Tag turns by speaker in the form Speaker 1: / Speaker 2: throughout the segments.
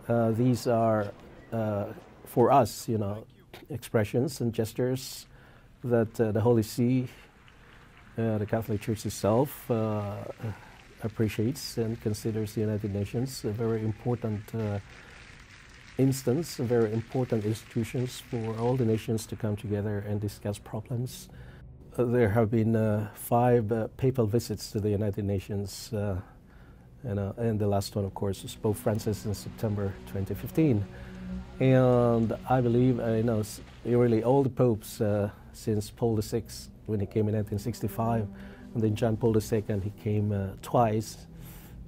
Speaker 1: These are, for us, expressions and gestures that the Holy See, the Catholic Church itself, appreciates and considers the United Nations a very important instance, a very important institutions for all the nations to come together and discuss problems. There have been 5 papal visits to the United Nations, and the last one, of course, was Pope Francis in September 2015. And I believe, really all the popes since Paul VI, when he came in 1965, and then John Paul II, he came twice.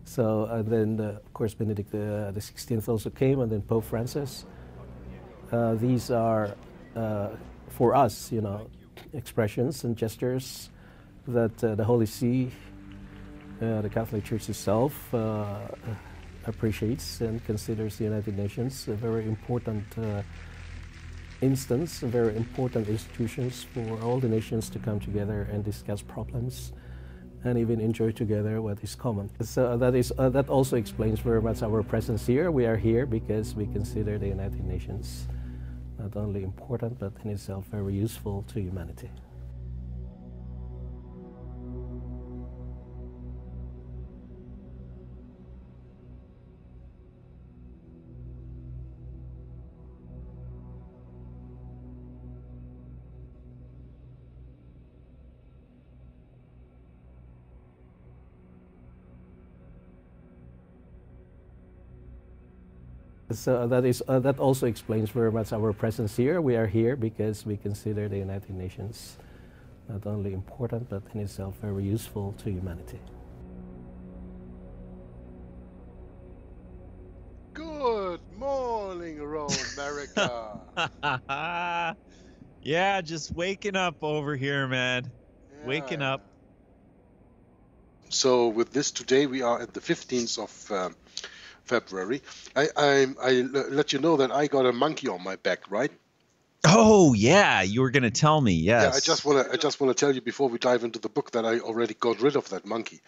Speaker 1: So, and then, of course, Benedict the XVI also came, and then Pope Francis. These are, for us, expressions and gestures that the Holy See, the Catholic Church itself, appreciates and considers the United Nations a very important instance, a very important institutions for all the nations to come together and discuss problems and even enjoy together what is common. So that also explains very much our presence here. We are here because we consider the United Nations not only important, but in itself very useful to humanity. So that also explains very much our presence here. We are here because we consider the United Nations not only important, but in itself very useful to humanity.
Speaker 2: Good morning, Rome, America.
Speaker 3: Yeah, just waking up over here, man. Yeah, waking up.
Speaker 2: So with this, today we are at the 15th of February. I let you know that I got a monkey on my back, right?
Speaker 3: Oh yeah, you were gonna tell me. Yes.
Speaker 2: Yeah, I just want to tell you before we dive into the book that I already got rid of that monkey.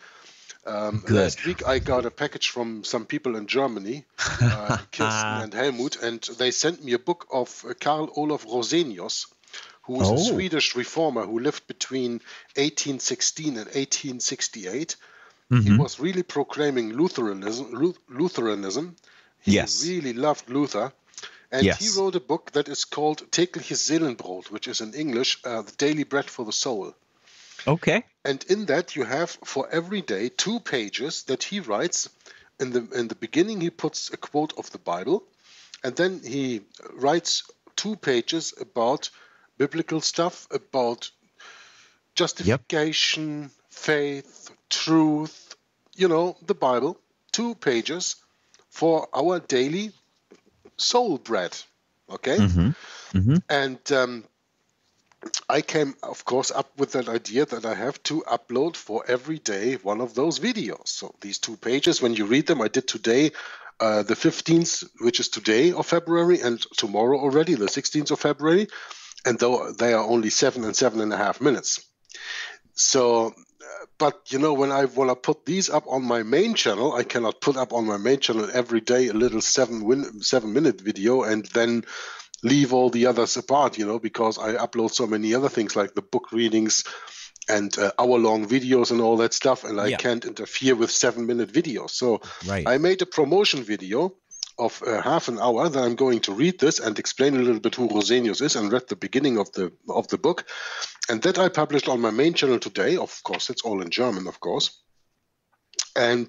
Speaker 2: Last week I got a package from some people in Germany, Kirsten and Helmut, and they sent me a book of Karl Olof Rosenius, who was a Swedish reformer who lived between 1816 and 1868. Mm-hmm. He was really proclaiming Lutheranism. He really loved Luther. And he wrote a book that is called Tägliches Seelenbrot, which is in English, the daily bread for the soul.
Speaker 3: Okay.
Speaker 2: And in that you have for every day 2 pages that he writes. In the beginning he puts a quote of the Bible, and then he writes 2 pages about biblical stuff, about justification, faith, truth, the Bible. 2 pages for our daily soul bread. Okay?
Speaker 3: Mm-hmm. Mm-hmm.
Speaker 2: And I came, of course, up with that idea that I have to upload for every day one of those videos. So these 2 pages, when you read them, I did today, the 15th, which is today of February, and tomorrow already, the 16th of February. And though they are only 7 and 7.5 minutes. So, but when I want to put these up on my main channel, I cannot put up on my main channel every day a little 7-minute video and then leave all the others apart, because I upload so many other things like the book readings and hour-long videos and all that stuff, and I can't interfere with 7-minute videos. So I made a promotion video of half an hour that I'm going to read this and explain a little bit who Rosenius is, and read the beginning of the book, and that I published on my main channel today. Of course, it's all in German, of course. And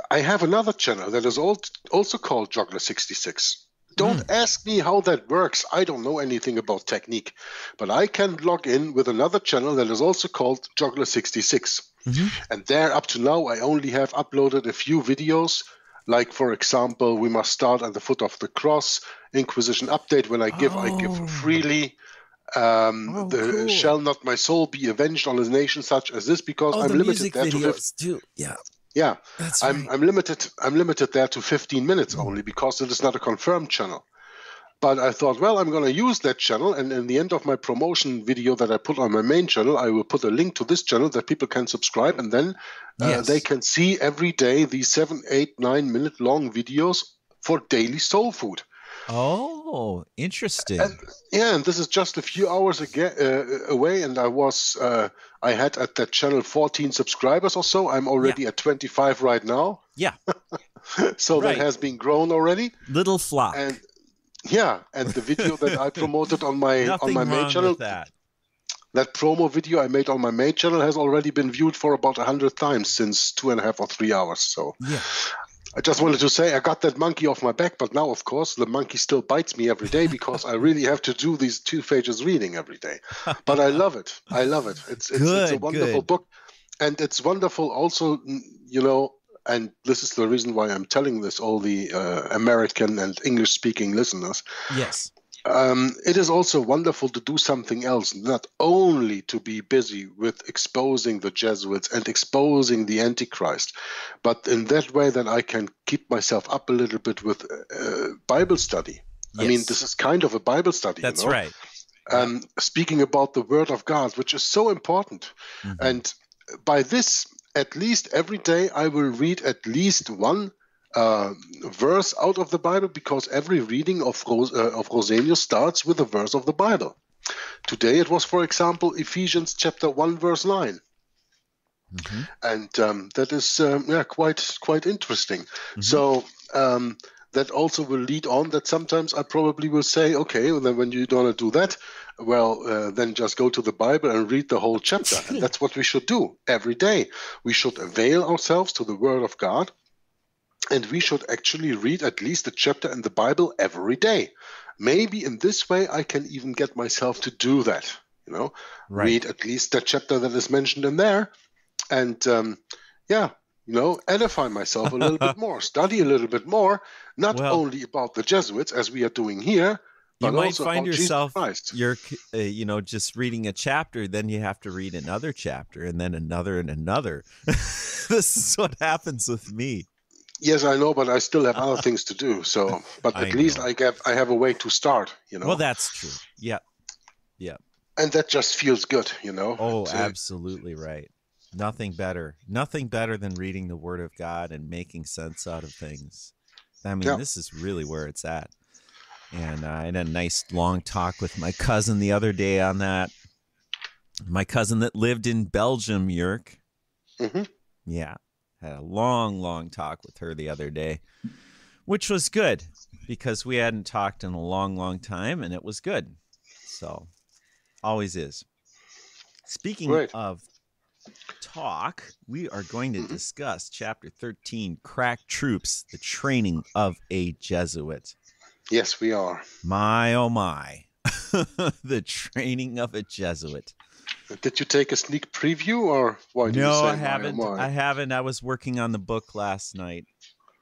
Speaker 2: I have another channel that is also called Juggler 66. Don't ask me how that works. I don't know anything about technique, but I can log in with another channel that is also called Juggler 66. Mm-hmm. And there, up to now, I only have uploaded a few videos. Like, for example, we must start at the foot of the cross, Inquisition update. When I give freely. Cool. Shall not my soul be avenged on a nation such as this? Because I'm limited there to Yeah, that's right. I'm limited there to 15 minutes only, because it is not a confirmed channel. But I thought, well, I'm going to use that channel, and in the end of my promotion video that I put on my main channel, I will put a link to this channel that people can subscribe, and then they can see every day these 7, 8, 9 minute long videos for daily soul food.
Speaker 3: Oh, interesting.
Speaker 2: And this is just a few hours away, and I had at that channel 14 subscribers or so. I'm already at 25 right now.
Speaker 3: Yeah.
Speaker 2: So that has been grown already.
Speaker 3: Little flock.
Speaker 2: And the video that I promoted on my main channel, that promo video I made on my main channel has already been viewed for about 100 times since 2.5 or 3 hours. So yeah. I just wanted to say I got that monkey off my back, but now, of course, the monkey still bites me every day because I really have to do these 2 pages reading every day. But I love it. I love it. It's a wonderful book. And it's wonderful also, you know, and this is the reason why I'm telling this, all the American and English-speaking listeners.
Speaker 3: Yes.
Speaker 2: It is also wonderful to do something else, not only to be busy with exposing the Jesuits and exposing the Antichrist, but in that way that I can keep myself up a little bit with Bible study. Yes. I mean, this is kind of a Bible study.
Speaker 3: That's
Speaker 2: you know?
Speaker 3: Right.
Speaker 2: Speaking about the Word of God, which is so important. Mm-hmm. And by this, at least every day, I will read at least one verse out of the Bible, because every reading of Rosenius starts with a verse of the Bible. Today it was, for example, Ephesians chapter 1 verse 9. Mm-hmm. And that is quite interesting. Mm-hmm. So that also will lead on that sometimes I probably will say, okay, well, then when you don't want to do that, well, then just go to the Bible and read the whole chapter. And that's what we should do every day. We should avail ourselves to the Word of God. And we should actually read at least a chapter in the Bible every day. Maybe in this way I can even get myself to do that. You know, read at least that chapter that is mentioned in there, and edify myself a little bit more, study a little bit more, not only about the Jesuits as we are doing here, but
Speaker 3: you might
Speaker 2: also
Speaker 3: find
Speaker 2: about
Speaker 3: yourself,
Speaker 2: Jesus Christ.
Speaker 3: You're, just reading a chapter, then you have to read another chapter, and then another and another. This is what happens with me.
Speaker 2: Yes, I know, but I still have other things to do. So, but at least I have a way to start. You know.
Speaker 3: Well, that's true. Yeah, yeah.
Speaker 2: And that just feels good, you know.
Speaker 3: Oh, absolutely right. Nothing better than reading the Word of God and making sense out of things. I mean, this is really where it's at. And I had a nice long talk with my cousin the other day on that. My cousin that lived in Belgium, Jörg. Mm-hmm. Yeah. Had a long talk with her the other day, which was good because we hadn't talked in a long time, and it was good. So, always is. Speaking of talk, we are going to discuss Chapter 13, Crack Troops, the Training of a Jesuit.
Speaker 2: Yes, we are.
Speaker 3: My, oh my. The training of a Jesuit.
Speaker 2: Did you take a sneak preview, or why?
Speaker 3: No, I haven't. I haven't. I was working on the book last night,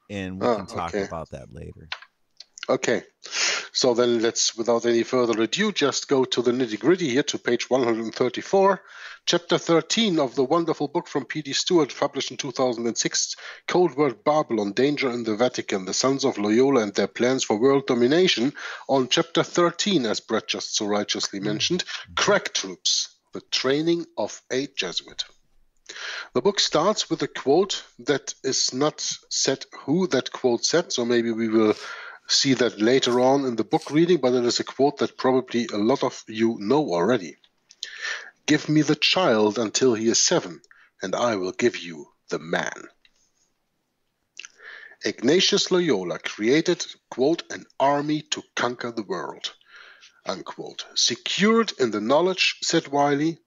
Speaker 3: and we can talk about that later.
Speaker 2: Okay. So then let's, without any further ado, just go to the nitty-gritty here to page 134, chapter 13 of the wonderful book from P.D. Stuart, published in 2006, Codeword Barbelon, Danger in the Vatican, the Sons of Loyola and Their Plans for World Domination, on chapter 13, as Bret just so righteously mentioned, Crack Troops, the Training of a Jesuit. The book starts with a quote that is not said who that quote said, so maybe we will see that later on in the book reading, but it is a quote that probably a lot of you know already. Give me the child until he is 7, and I will give you the man. Ignatius Loyola created, quote, an army to conquer the world, unquote. Secured in the knowledge, said Wiley,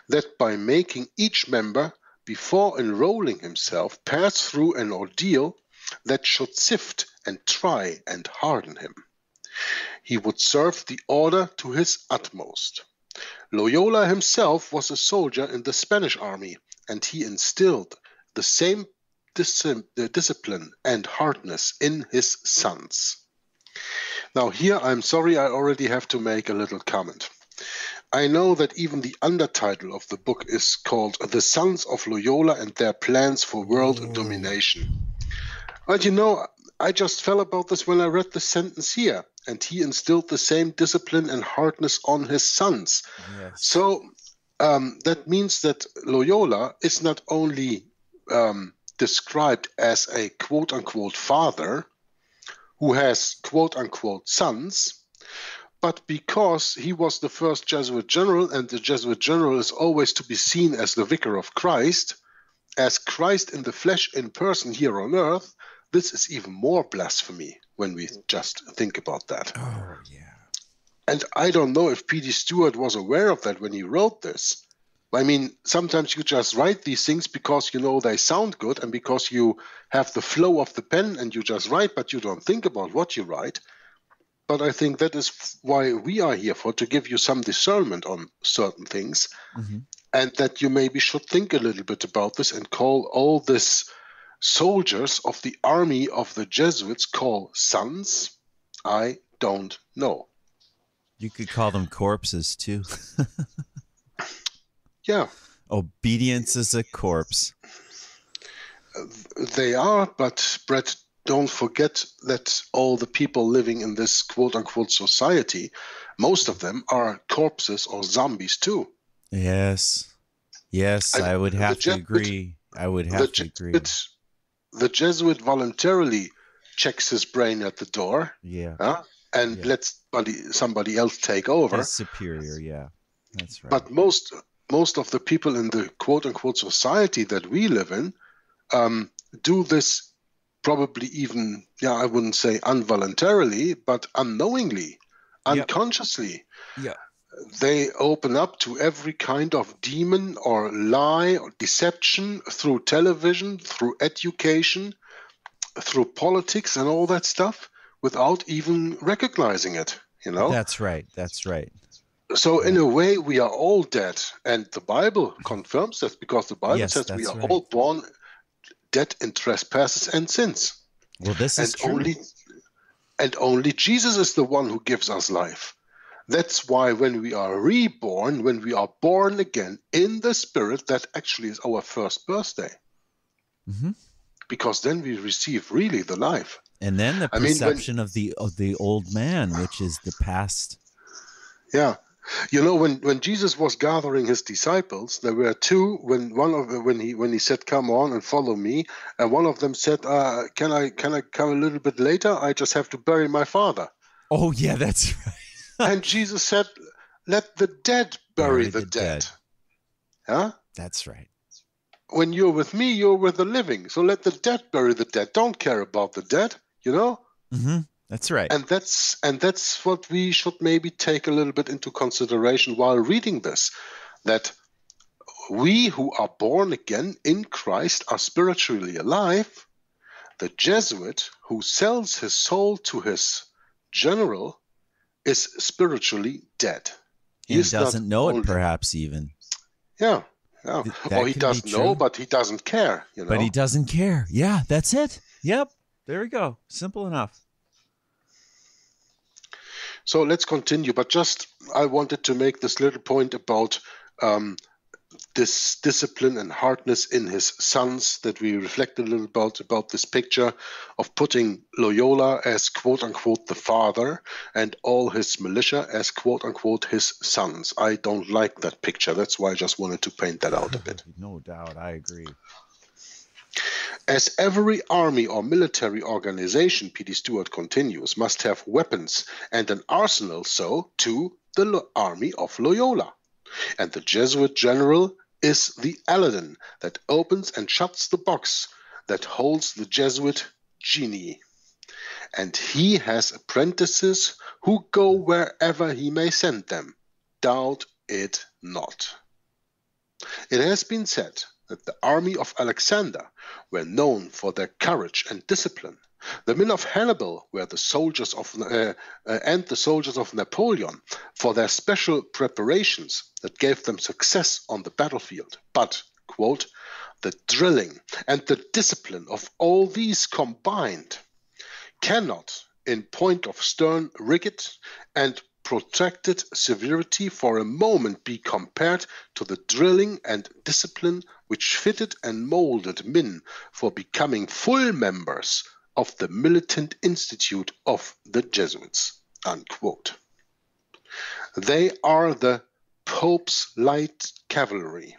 Speaker 2: that by making each member, before enrolling himself, pass through an ordeal that should sift and try and harden him, he would serve the order to his utmost. Loyola himself was a soldier in the Spanish army, and he instilled the same discipline and hardness in his sons. Now here, I'm sorry, I already have to make a little comment. I know that even the undertitle of the book is called The Sons of Loyola and Their Plans for World Domination. But you know, I just fell about this when I read the sentence here, and he instilled the same discipline and hardness on his sons. Yes. So that means that Loyola is not only described as a quote-unquote father who has quote-unquote sons, but because he was the first Jesuit general, and the Jesuit general is always to be seen as the vicar of Christ, as Christ in the flesh in person here on earth, this is even more blasphemy when we just think about that.
Speaker 3: Oh, yeah.
Speaker 2: And I don't know if P.D. Stuart was aware of that when he wrote this. I mean, sometimes you just write these things because you know they sound good and because you have the flow of the pen and you just write, but you don't think about what you write. But I think that is why we are here for, to give you some discernment on certain things, and that you maybe should think a little bit about this and call all this soldiers of the army of the Jesuits call sons. I don't know.
Speaker 3: You could call them corpses too.
Speaker 2: Yeah.
Speaker 3: Obedience is a corpse.
Speaker 2: They are, but Bret, don't forget that all the people living in this quote-unquote society, most of them are corpses or zombies too.
Speaker 3: Yes. Yes, I would have to agree. I would have to agree.
Speaker 2: The Jesuit voluntarily checks his brain at the door.
Speaker 3: Yeah.
Speaker 2: And lets somebody else take over.
Speaker 3: As superior, yeah. That's right.
Speaker 2: But most of the people in the quote-unquote society that we live in do this probably even, I wouldn't say involuntarily, but unknowingly, unconsciously.
Speaker 3: Yeah.
Speaker 2: They open up to every kind of demon or lie or deception through television, through education, through politics and all that stuff without even recognizing it, you know?
Speaker 3: That's right. That's right.
Speaker 2: So in a way, we are all dead. And the Bible confirms that, because the Bible says we are all born dead in trespasses and sins.
Speaker 3: Well, this is true.
Speaker 2: Only Jesus is the one who gives us life. That's why when we are reborn, when we are born again in the Spirit, that actually is our first birthday. Because then we receive really the life. And then the perception of the old man, which is the past. Yeah. You know, when Jesus was gathering his disciples, there were two. When he said, "Come on and follow me," and one of them said, "Can I come a little bit later? I just have to bury my father." Oh yeah, that's right. And Jesus said, "Let the dead bury the dead." Huh? That's right. When you're with me, you're with the living. So let the dead bury the dead. Don't care about the dead. You know. That's right. And that's what we should maybe take a little bit into consideration while reading this, that we who are born again in Christ are spiritually alive. The Jesuit who sells his soul to his general is spiritually dead. He doesn't know it, perhaps even. Yeah. Or he does know, but he doesn't care. You know? But he doesn't care. Yeah, that's it. Yep. There we go. Simple enough. So let's continue, but just I wanted to make this little point about this discipline and hardness in his sons, that we reflect a little about this picture of putting Loyola as quote-unquote the father and all his militia as quote-unquote his sons. I don't like that picture. That's why I just wanted to paint that out a bit. No doubt, I agree. As every army or military organization, P.D. Stuart continues, must have weapons and an arsenal, so too the army of Loyola. And the Jesuit general is the Aladdin that opens and shuts the box that holds the Jesuit genie. And he has apprentices who go wherever he may send them. Doubt it not. It has been said that the army of Alexander were known for their courage and discipline. The men of Hannibal were the soldiers of and the soldiers of Napoleon for their special preparations that gave them success on the battlefield. But, quote, the drilling and the discipline of all these combined cannot, in point of stern rigid and protracted severity, for a moment be compared to the drilling and discipline which fitted and molded men for becoming full members of the militant institute of the Jesuits, unquote. They are the Pope's light cavalry,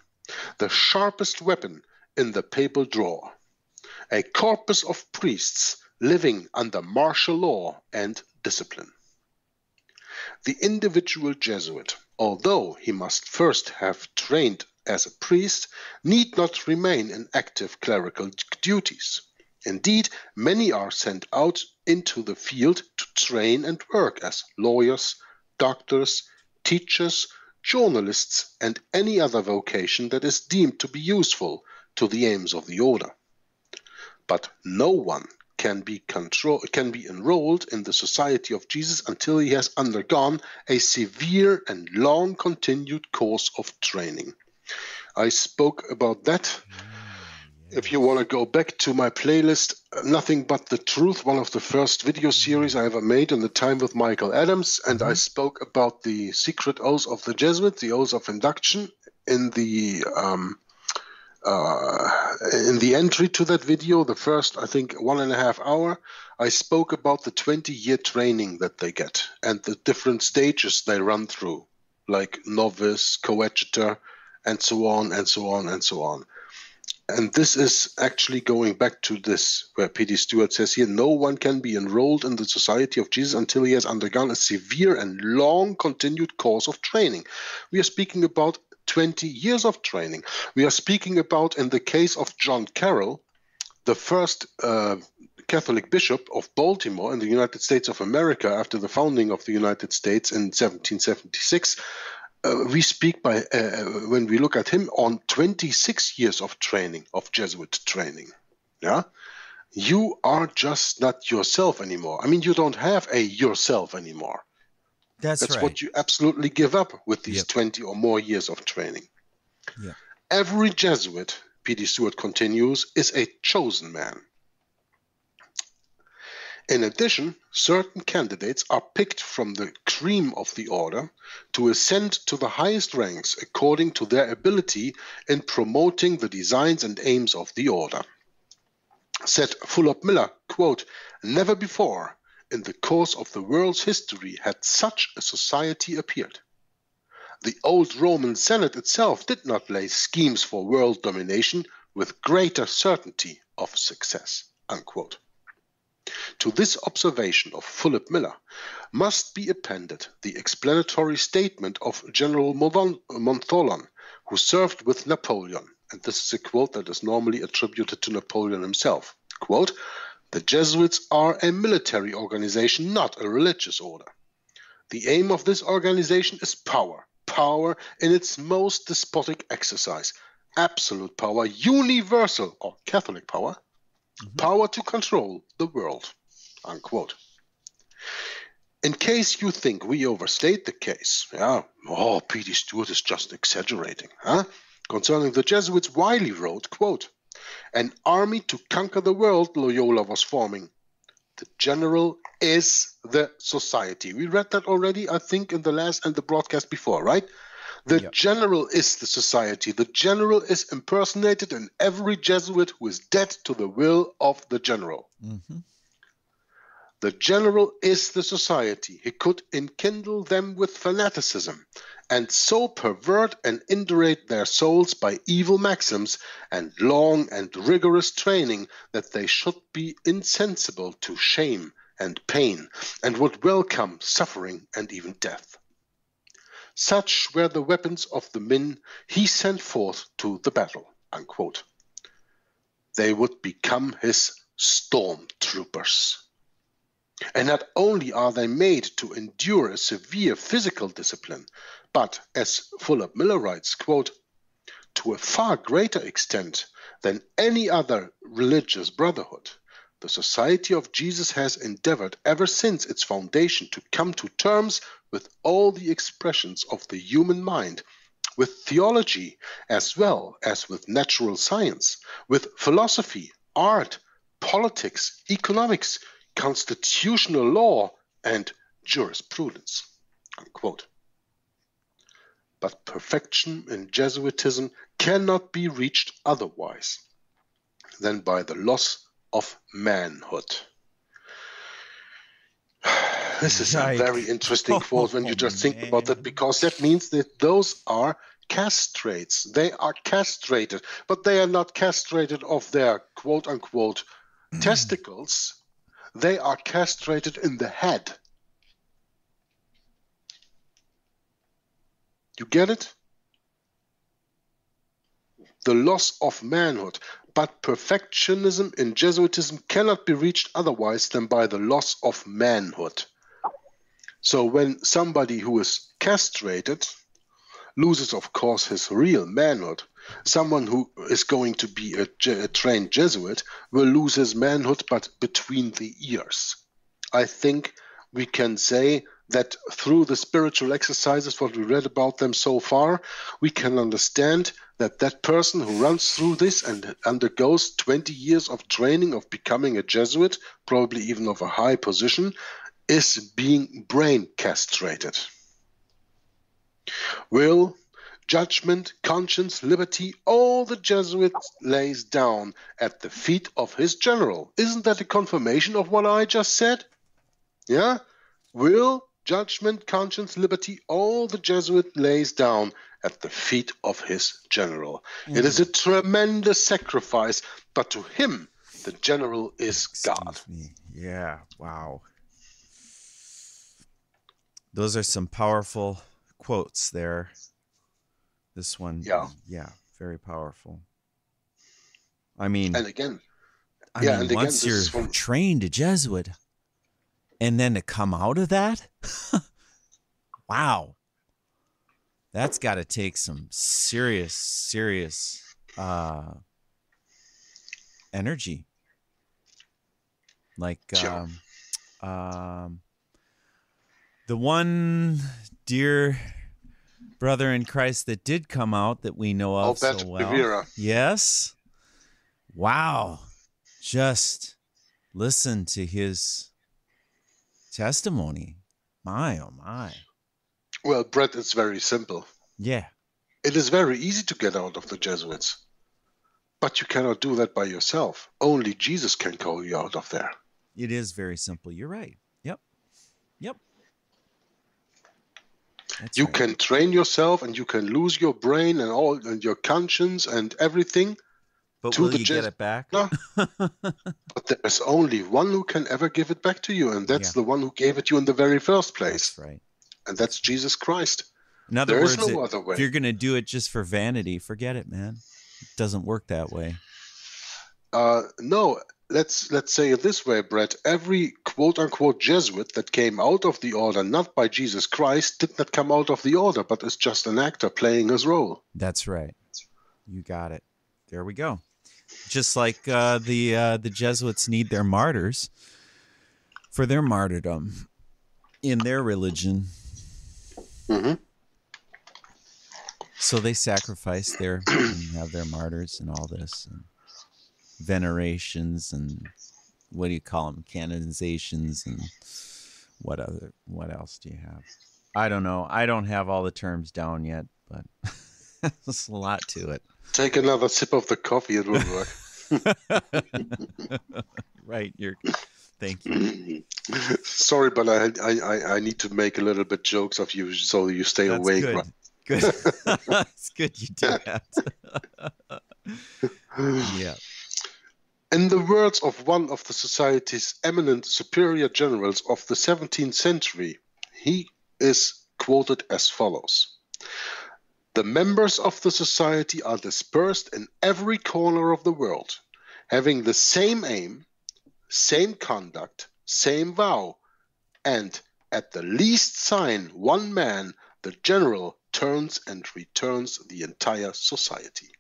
Speaker 2: the sharpest weapon in the papal drawer, a corpus of priests living under martial law and discipline. The individual Jesuit, although he must first have trained as a priest, need not remain in active clerical duties. Indeed, many are sent out into the field to train and work as lawyers, doctors, teachers, journalists, and any other vocation that is deemed to be useful to the aims of the order. But no one can be enrolled in the Society of Jesus until he has undergone a severe and long continued course of training. I spoke about that. If you want to go back to my playlist, Nothing But the Truth, one of the first video series I ever made in the time with Michael Adams, and I spoke about the secret oaths of the Jesuit, the oaths of induction, in the entry to that video, the first, I think, 1.5 hour. I spoke about the 20-year training that they get and the different stages they run through, like novice, coadjutor, and so on, and so on, and so on. And this is actually going back to this, where P.D. Stuart says here, no one can be enrolled in the Society of Jesus until he has undergone a severe and long continued course of training. We are speaking about 20 years of training. We are speaking about, in the case of John Carroll, the first Catholic bishop of Baltimore in the United States of America after the founding of the United States in 1776, we speak by, when we look at him, on 26 years of training, of Jesuit training. Yeah, you are just not yourself anymore. I mean, you don't have a yourself anymore. That's right. What you absolutely give up with these 20 or more years of training. Yeah. Every Jesuit, P.D. Stuart continues, is a chosen man. In addition, certain candidates are picked from the cream of the order to ascend to the highest ranks according to their ability in promoting the designs and aims of the order. Said Fulop Miller, quote, "Never before in the course of the world's history had such a society appeared. The old Roman Senate itself did not lay schemes for world domination with greater certainty of success." Unquote. To this observation of Fulop Miller must be appended the explanatory statement of General Montholon, who served with Napoleon, and this is a quote that is normally attributed to Napoleon himself. Quote, "The Jesuits are a military organization, not a religious order. The aim of this organization is power, power in its most despotic exercise, absolute power, universal or Catholic power, power to control the world." Unquote. In case you think we overstate the case, P.D. Stuart is just exaggerating, concerning the Jesuits, Wiley wrote, quote, "An army to conquer the world Loyola was forming. The general is the society." We read that already, I think, in the broadcast before, right? The general is the society. The general is impersonated in every Jesuit who is dead to the will of the general. The general is the society. He could enkindle them with fanaticism and so pervert and indurate their souls by evil maxims and long and rigorous training that they should be insensible to shame and pain and would welcome suffering and even death. Such were the weapons of the men he sent forth to the battle. Unquote. They would become his storm troopers. And not only are they made to endure a severe physical discipline, but, as Fulop Miller writes, quote, "To a far greater extent than any other religious brotherhood, the Society of Jesus has endeavored ever since its foundation to come to terms with all the expressions of the human mind, with theology as well as with natural science, with philosophy, art, politics, economics, constitutional law, and jurisprudence." Unquote. But perfection in Jesuitism cannot be reached otherwise than by the loss of manhood. This is a very interesting quote when you just think about that, because that means that those are castrates. They are castrated, but they are not castrated of their quote-unquote testicles. they are castrated in the head. You get it? The loss of manhood. But perfectionism in Jesuitism cannot be reached otherwise than by the loss of manhood. So when somebody who is castrated loses, of course, his real manhood, someone who is going to be a trained Jesuit will lose his manhood, but between the ears. I think we can say that through the spiritual exercises, what we read about them so far, we can understand that that person who runs through this and undergoes 20 years of training of becoming a Jesuit, probably even of a high position, is being brain castrated. Will, judgment, conscience, liberty, all the Jesuit lays down at the feet of his general. Isn't that a confirmation of what I just said? Yeah? Will, judgment, conscience, liberty, all the Jesuit lays down at the feet of his general. Mm-hmm. It is a tremendous sacrifice, but to him, the general is God.
Speaker 3: Yeah, wow. Those are some powerful quotes there. This one, yeah, very powerful. I mean,
Speaker 2: and again,
Speaker 3: once you're trained a Jesuit, and then to come out of that, wow, that's got to take some serious energy. Like the one dear brother in Christ that did come out that we know of so well.
Speaker 2: Rivera.
Speaker 3: Yes. Wow. Just listen to his testimony. My, oh my.
Speaker 2: Well, Bret, it's very simple.
Speaker 3: Yeah.
Speaker 2: It is very easy to get out of the Jesuits. But you cannot do that by yourself. Only Jesus can call you out of there.
Speaker 3: It is very simple. You're right. Yep.
Speaker 2: You can train yourself and you can lose your brain and your conscience and everything.
Speaker 3: But will you get it back?
Speaker 2: No. But there's only one who can ever give it back to you, and that's the one who gave it you in the very first place.
Speaker 3: That's right.
Speaker 2: And that's Jesus Christ.
Speaker 3: In other words, no other way. If you're going to do it just for vanity, forget it, man. It doesn't work that way.
Speaker 2: No. Let's say it this way, Bret. Every quote-unquote Jesuit that came out of the order, not by Jesus Christ, did not come out of the order, but is just an actor playing his role.
Speaker 3: That's right. You got it. There we go. Just like the Jesuits need their martyrs for their martyrdom in their religion.
Speaker 2: Mm-hmm.
Speaker 3: So they sacrifice and have their martyrs and all this. And venerations and what do you call them, canonizations, and what else do you have? I don't know. I don't have all the terms down yet, but there's a lot to it.
Speaker 2: Take another sip of the coffee, it will work.
Speaker 3: Right, thank you.
Speaker 2: Sorry, but I need to make a little bit jokes of you so you stay awake.
Speaker 3: Good.
Speaker 2: Right?
Speaker 3: Good. It's good you do that. Yeah.
Speaker 2: In the words of one of the Society's eminent superior generals of the 17th century, he is quoted as follows: "The members of the Society are dispersed in every corner of the world, having the same aim, same conduct, same vow, and at the least sign one man, the general, turns and returns the entire society."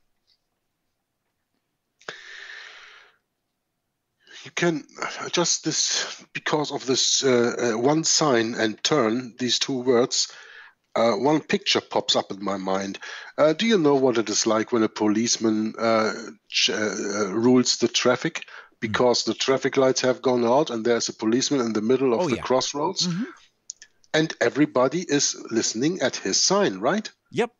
Speaker 2: You can just this, because of this one sign and turn, these two words, one picture pops up in my mind. Do you know what it is like when a policeman rules the traffic? Because the traffic lights have gone out and there's a policeman in the middle of the crossroads. Mm-hmm. And everybody is listening at his sign, right?
Speaker 3: Yep.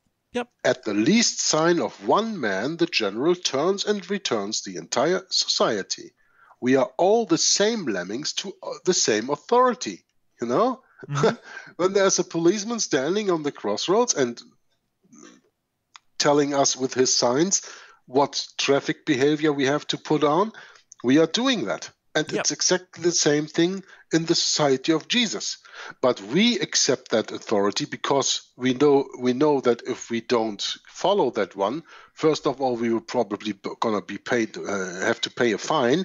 Speaker 2: At the least sign of one man, the general turns and returns the entire society. We are all the same lemmings to the same authority, you know? Mm-hmm. When there's a policeman standing on the crossroads and telling us with his signs what traffic behavior we have to put on, we are doing that. And it's exactly the same thing in the Society of Jesus. But we accept that authority because we know that if we don't follow that one, first of all, we will probably gonna be paid, have to pay a fine,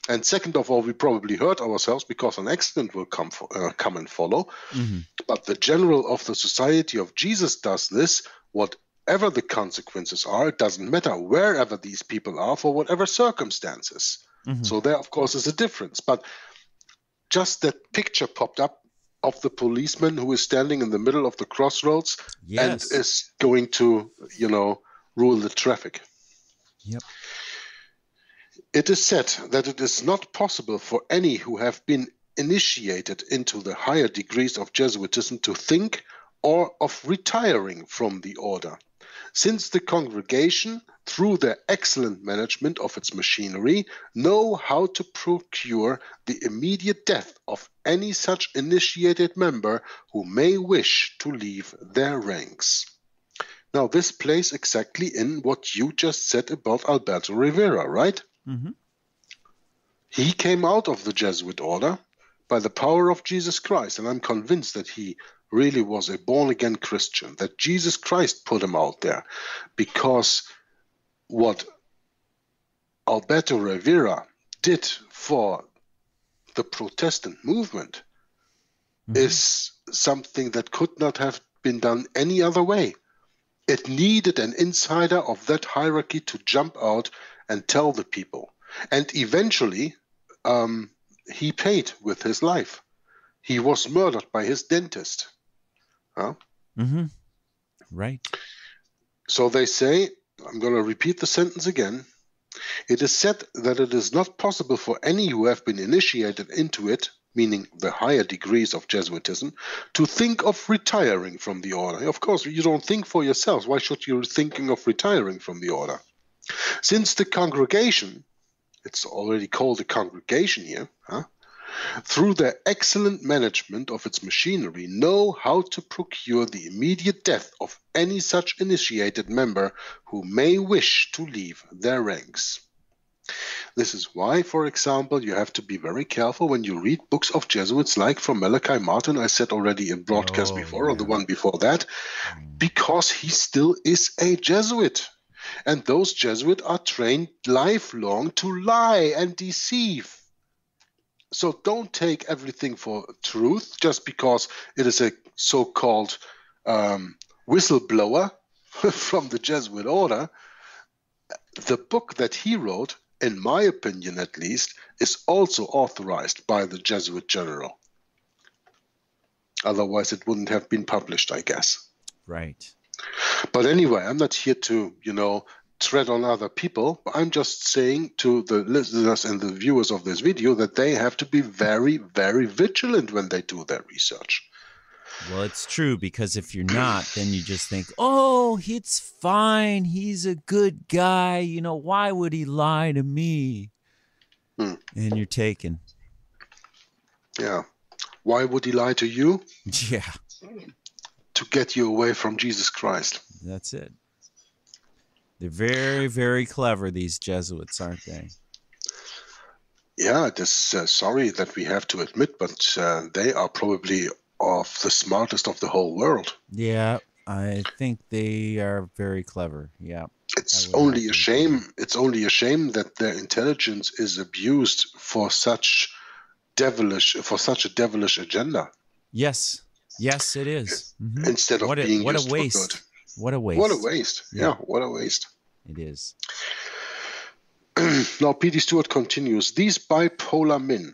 Speaker 2: and second of all, we probably hurt ourselves because an accident will come and follow.
Speaker 3: Mm-hmm.
Speaker 2: But the general of the Society of Jesus does this. Whatever the consequences are, it doesn't matter wherever these people are for whatever circumstances.
Speaker 3: Mm-hmm.
Speaker 2: So there, of course, is a difference. But just that picture popped up of the policeman who is standing in the middle of the crossroads and is going to, rule the traffic.
Speaker 3: Yep.
Speaker 2: It is said that it is not possible for any who have been initiated into the higher degrees of Jesuitism to think or of retiring from the order, since the congregation, through their excellent management of its machinery, know how to procure the immediate death of any such initiated member who may wish to leave their ranks. Now, this plays exactly in what you just said about Alberto Rivera, right?
Speaker 3: Mm-hmm.
Speaker 2: He came out of the Jesuit order by the power of Jesus Christ, and I'm convinced that he really was a born-again Christian, that Jesus Christ put him out there, because what Alberto Rivera did for the Protestant movement is something that could not have been done any other way. It needed an insider of that hierarchy to jump out and tell the people. And eventually, he paid with his life. He was murdered by his dentist. Huh?
Speaker 3: Mm-hmm. Right.
Speaker 2: So they say, I'm going to repeat the sentence again. It is said that it is not possible for any who have been initiated into it, meaning the higher degrees of Jesuitism, to think of retiring from the order. Of course, you don't think for yourselves. Why should you be thinking of retiring from the order? Since the congregation, it's already called a congregation here, through their excellent management of its machinery, know how to procure the immediate death of any such initiated member who may wish to leave their ranks. This is why, for example, you have to be very careful when you read books of Jesuits like from Malachi Martin, I said already in broadcast before, or the one before that, because he still is a Jesuit. And those Jesuits are trained lifelong to lie and deceive. So don't take everything for truth just because it is a so-called whistleblower from the Jesuit order. The book that he wrote, in my opinion at least, is also authorized by the Jesuit general. Otherwise, it wouldn't have been published, I guess.
Speaker 3: Right.
Speaker 2: But anyway, I'm not here to, tread on other people. I'm just saying to the listeners and the viewers of this video that they have to be very, very vigilant when they do their research.
Speaker 3: Well, it's true, because if you're not, then you just think, oh, it's fine. He's a good guy. Why would he lie to me? And you're taken.
Speaker 2: Yeah. Why would he lie to you?
Speaker 3: Yeah.
Speaker 2: To get you away from Jesus Christ.
Speaker 3: That's it. They're very, very clever, these Jesuits, aren't they?
Speaker 2: Yeah, it is sorry that we have to admit, but they are probably of the smartest of the whole world.
Speaker 3: Yeah, I think they are very clever. Yeah.
Speaker 2: It's only a shame. It's only a shame that their intelligence is abused for such a devilish agenda.
Speaker 3: Yes. Yes, it is. Mm-hmm.
Speaker 2: Instead of being
Speaker 3: what
Speaker 2: used
Speaker 3: a waste.
Speaker 2: for good.
Speaker 3: What a waste.
Speaker 2: What a waste. Yeah, what a waste.
Speaker 3: It is.
Speaker 2: Now, P.D. Stuart continues, these bipolar men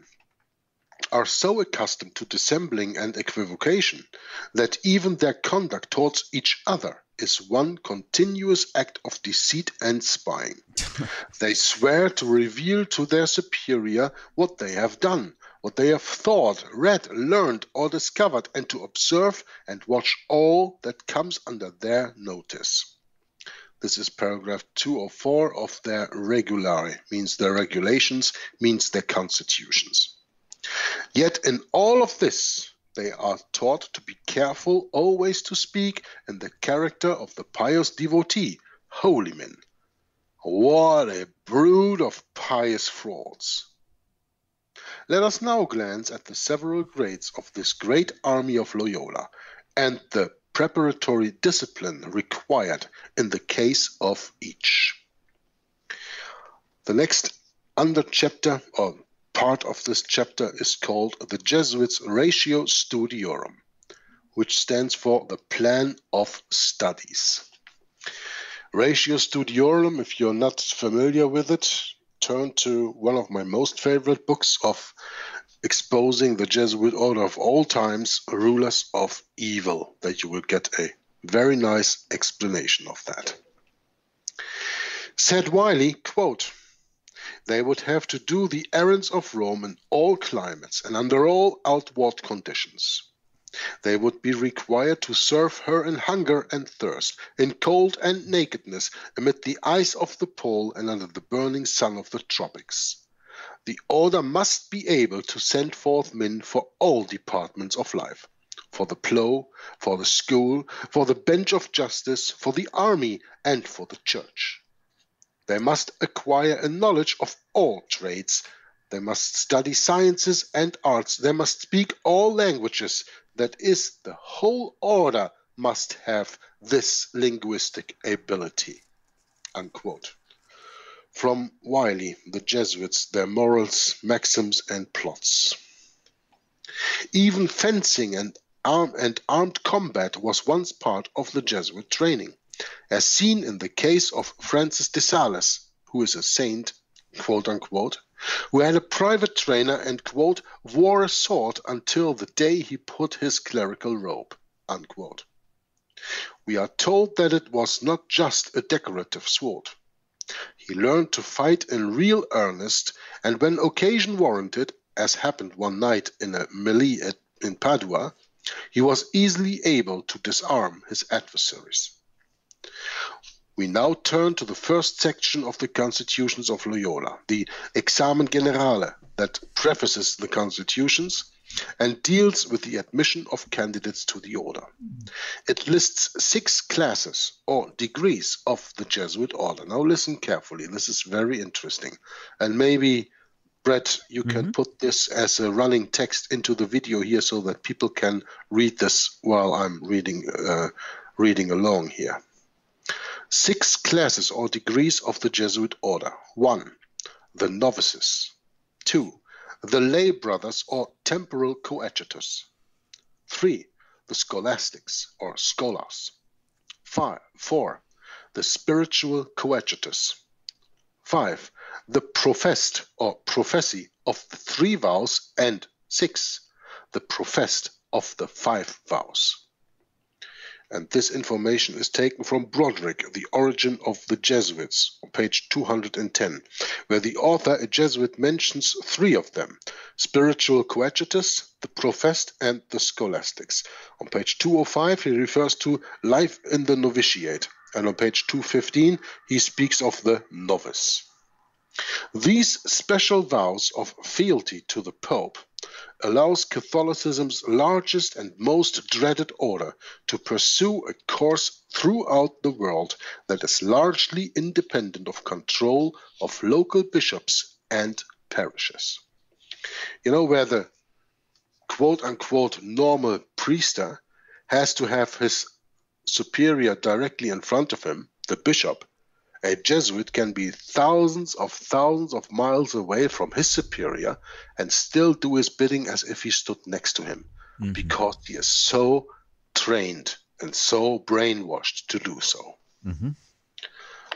Speaker 2: are so accustomed to dissembling and equivocation that even their conduct towards each other is one continuous act of deceit and spying. They swear to reveal to their superior what they have done, what they have thought, read, learned, or discovered, and to observe and watch all that comes under their notice. This is paragraph 204 of their regulare, means their regulations, means their constitutions. Yet in all of this, they are taught to be careful always to speak in the character of the pious devotee, holy men. What a brood of pious frauds. Let us now glance at the several grades of this great army of Loyola and the preparatory discipline required in the case of each. The next under chapter or part of this chapter is called the Jesuits' Ratio Studiorum, which stands for the Plan of Studies. Ratio Studiorum, if you're not familiar with it, turn to one of my most favorite books of exposing the Jesuit order of all times, Rulers of Evil, that you will get a very nice explanation of that. Said Wiley, quote, "They would have to do the errands of Rome in all climates and under all outward conditions. They would be required to serve her in hunger and thirst, in cold and nakedness, amid the ice of the pole and under the burning sun of the tropics. The order must be able to send forth men for all departments of life, for the plough, for the school, for the bench of justice, for the army, and for the church. They must acquire a knowledge of all trades. They must study sciences and arts. They must speak all languages. That is, the whole order must have this linguistic ability." Unquote. From Wiley, The Jesuits, Their Morals, Maxims, and Plots. Even fencing and armed combat was once part of the Jesuit training, as seen in the case of Francis de Sales, who is a saint, quote unquote, who had a private trainer and, quote, wore a sword until the day he put his clerical robe, unquote. We are told that it was not just a decorative sword. He learned to fight in real earnest, and when occasion warranted, as happened one night in a melee in Padua, he was easily able to disarm his adversaries. We now turn to the first section of the Constitutions of Loyola, the Examen Generale, that prefaces the constitutions and deals with the admission of candidates to the order. It lists 6 classes or degrees of the Jesuit order. Now listen carefully, this is very interesting. And maybe, Bret, you can put this as a running text into the video here so that people can read this while I'm reading along here. 6 classes or degrees of the Jesuit order. 1. The novices. 2. The lay brothers or temporal coadjutors. 3. The scholastics or scholars. 4. The spiritual coadjutors. 5. The professed or prophecy of the 3 vows. And 6. The professed of the 5 vows. And this information is taken from Broderick, The Origin of the Jesuits, on page 210, where the author, a Jesuit, mentions 3 of them: spiritual coadjutors, the professed, and the scholastics. On page 205, he refers to life in the novitiate, and on page 215, he speaks of the novice. These special vows of fealty to the Pope allows Catholicism's largest and most dreaded order to pursue a course throughout the world that is largely independent of control of local bishops and parishes. You know, where the quote-unquote normal priester has to have his superior directly in front of him, the bishop, a Jesuit can be thousands of miles away from his superior and still do his bidding as if he stood next to him, because he is so trained and so brainwashed to do so.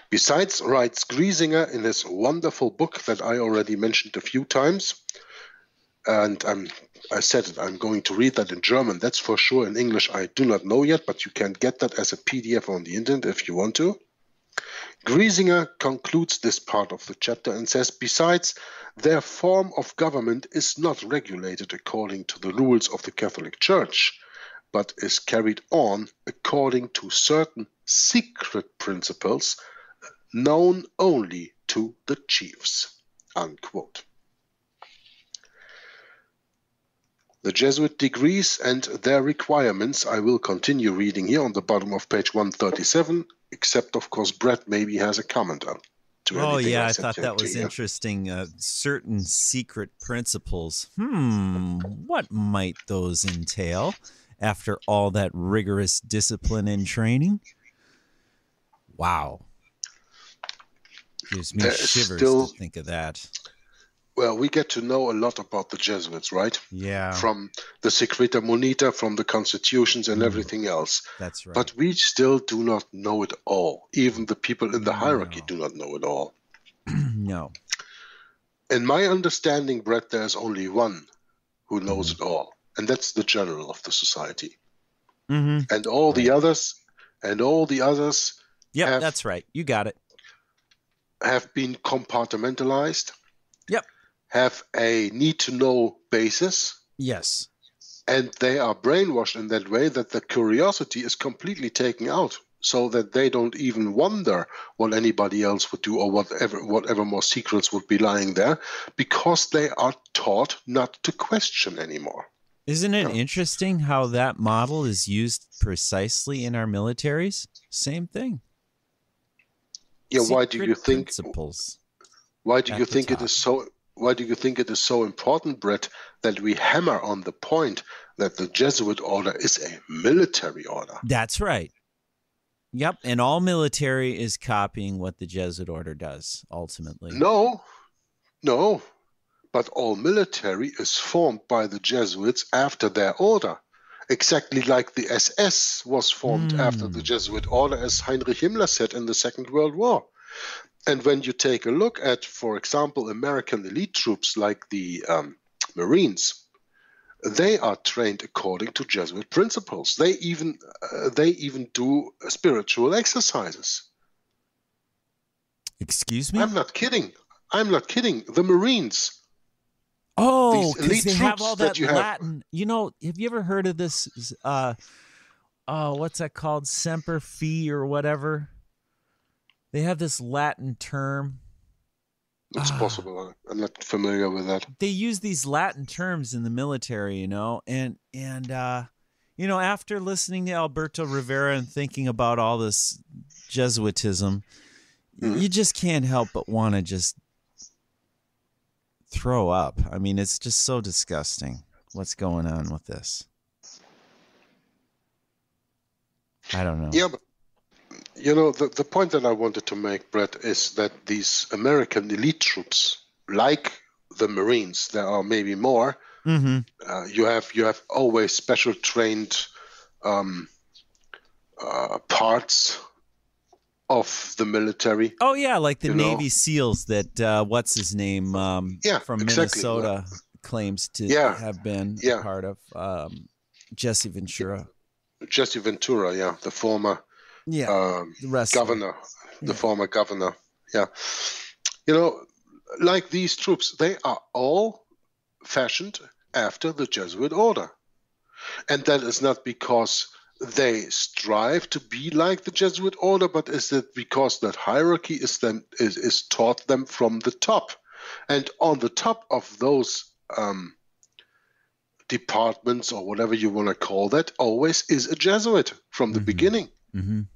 Speaker 2: Besides, writes Griesinger in his wonderful book that I already mentioned a few times, and I said it, I'm going to read that in German, that's for sure. In English I do not know yet, but you can get that as a PDF on the internet if you want to. Griesinger concludes this part of the chapter and says, besides, their form of government is not regulated according to the rules of the Catholic Church, but is carried on according to certain secret principles known only to the chiefs. Unquote. The Jesuit degrees and their requirements I will continue reading here on the bottom of page 137, except of course Bret maybe has a comment to
Speaker 3: Oh,
Speaker 2: anything
Speaker 3: yeah,
Speaker 2: I
Speaker 3: I
Speaker 2: said
Speaker 3: thought that was
Speaker 2: here.
Speaker 3: interesting. Certain secret principles. What might those entail after all that rigorous discipline and training? Wow. Gives me
Speaker 2: There is
Speaker 3: shivers
Speaker 2: still,
Speaker 3: to think of that.
Speaker 2: well, we get to know a lot about the Jesuits, right?
Speaker 3: Yeah.
Speaker 2: From the Secreta Monita, from the constitutions and everything else.
Speaker 3: That's right.
Speaker 2: But we still do not know it all. Even the people in the hierarchy do not know it all.
Speaker 3: No.
Speaker 2: In my understanding, Bret, there's only one who knows it all, and that's the general of the society. And all the others,
Speaker 3: Yep, that's right. You got it.
Speaker 2: Have been compartmentalized.
Speaker 3: Yep.
Speaker 2: Have a need-to-know basis.
Speaker 3: Yes.
Speaker 2: And they are brainwashed in that way that the curiosity is completely taken out, so that they don't even wonder what anybody else would do or whatever more secrets would be lying there, because they are taught not to question anymore.
Speaker 3: Isn't it interesting how that model is used precisely in our militaries? Same thing.
Speaker 2: Yeah, why do you think
Speaker 3: principles
Speaker 2: it is so? Why do you think it is so important, Bret, that we hammer on the point that the Jesuit order is a military order?
Speaker 3: That's right. Yep, and all military is copying what the Jesuit order does, ultimately.
Speaker 2: No, but all military is formed by the Jesuits after their order, exactly like the SS was formed after the Jesuit order, as Heinrich Himmler said in the Second World War. And when you take a look at, for example, American elite troops like the Marines, they are trained according to Jesuit principles. They even do spiritual exercises.
Speaker 3: Excuse me?
Speaker 2: I'm not kidding. The Marines.
Speaker 3: Oh,
Speaker 2: these elite
Speaker 3: because they have
Speaker 2: troops
Speaker 3: all that
Speaker 2: that you have.
Speaker 3: Latin. You know, have you ever heard of this? What's that called? Semper Fi or whatever. They have this Latin term.
Speaker 2: It's possible. I'm not familiar with that.
Speaker 3: They use these Latin terms in the military, you know, and you know, after listening to Alberto Rivera and thinking about all this Jesuitism, you just can't help but want to just throw up. I mean, it's just so disgusting. What's going on with this? I don't know.
Speaker 2: Yeah, but you know, the point that I wanted to make, Bret, is that these American elite troops, like the Marines, there are maybe more. You have always special trained parts of the military.
Speaker 3: Oh yeah, like the Navy SEALs that what's his name from Minnesota claims to have been part of Jesse Ventura.
Speaker 2: Jesse Ventura, yeah, the former governor, the former governor. Yeah. You know, like these troops, they are all fashioned after the Jesuit order. And that is not because they strive to be like the Jesuit order, but is it because that hierarchy is taught them from the top. And on the top of those departments, or whatever you want to call that, always is a Jesuit from the beginning.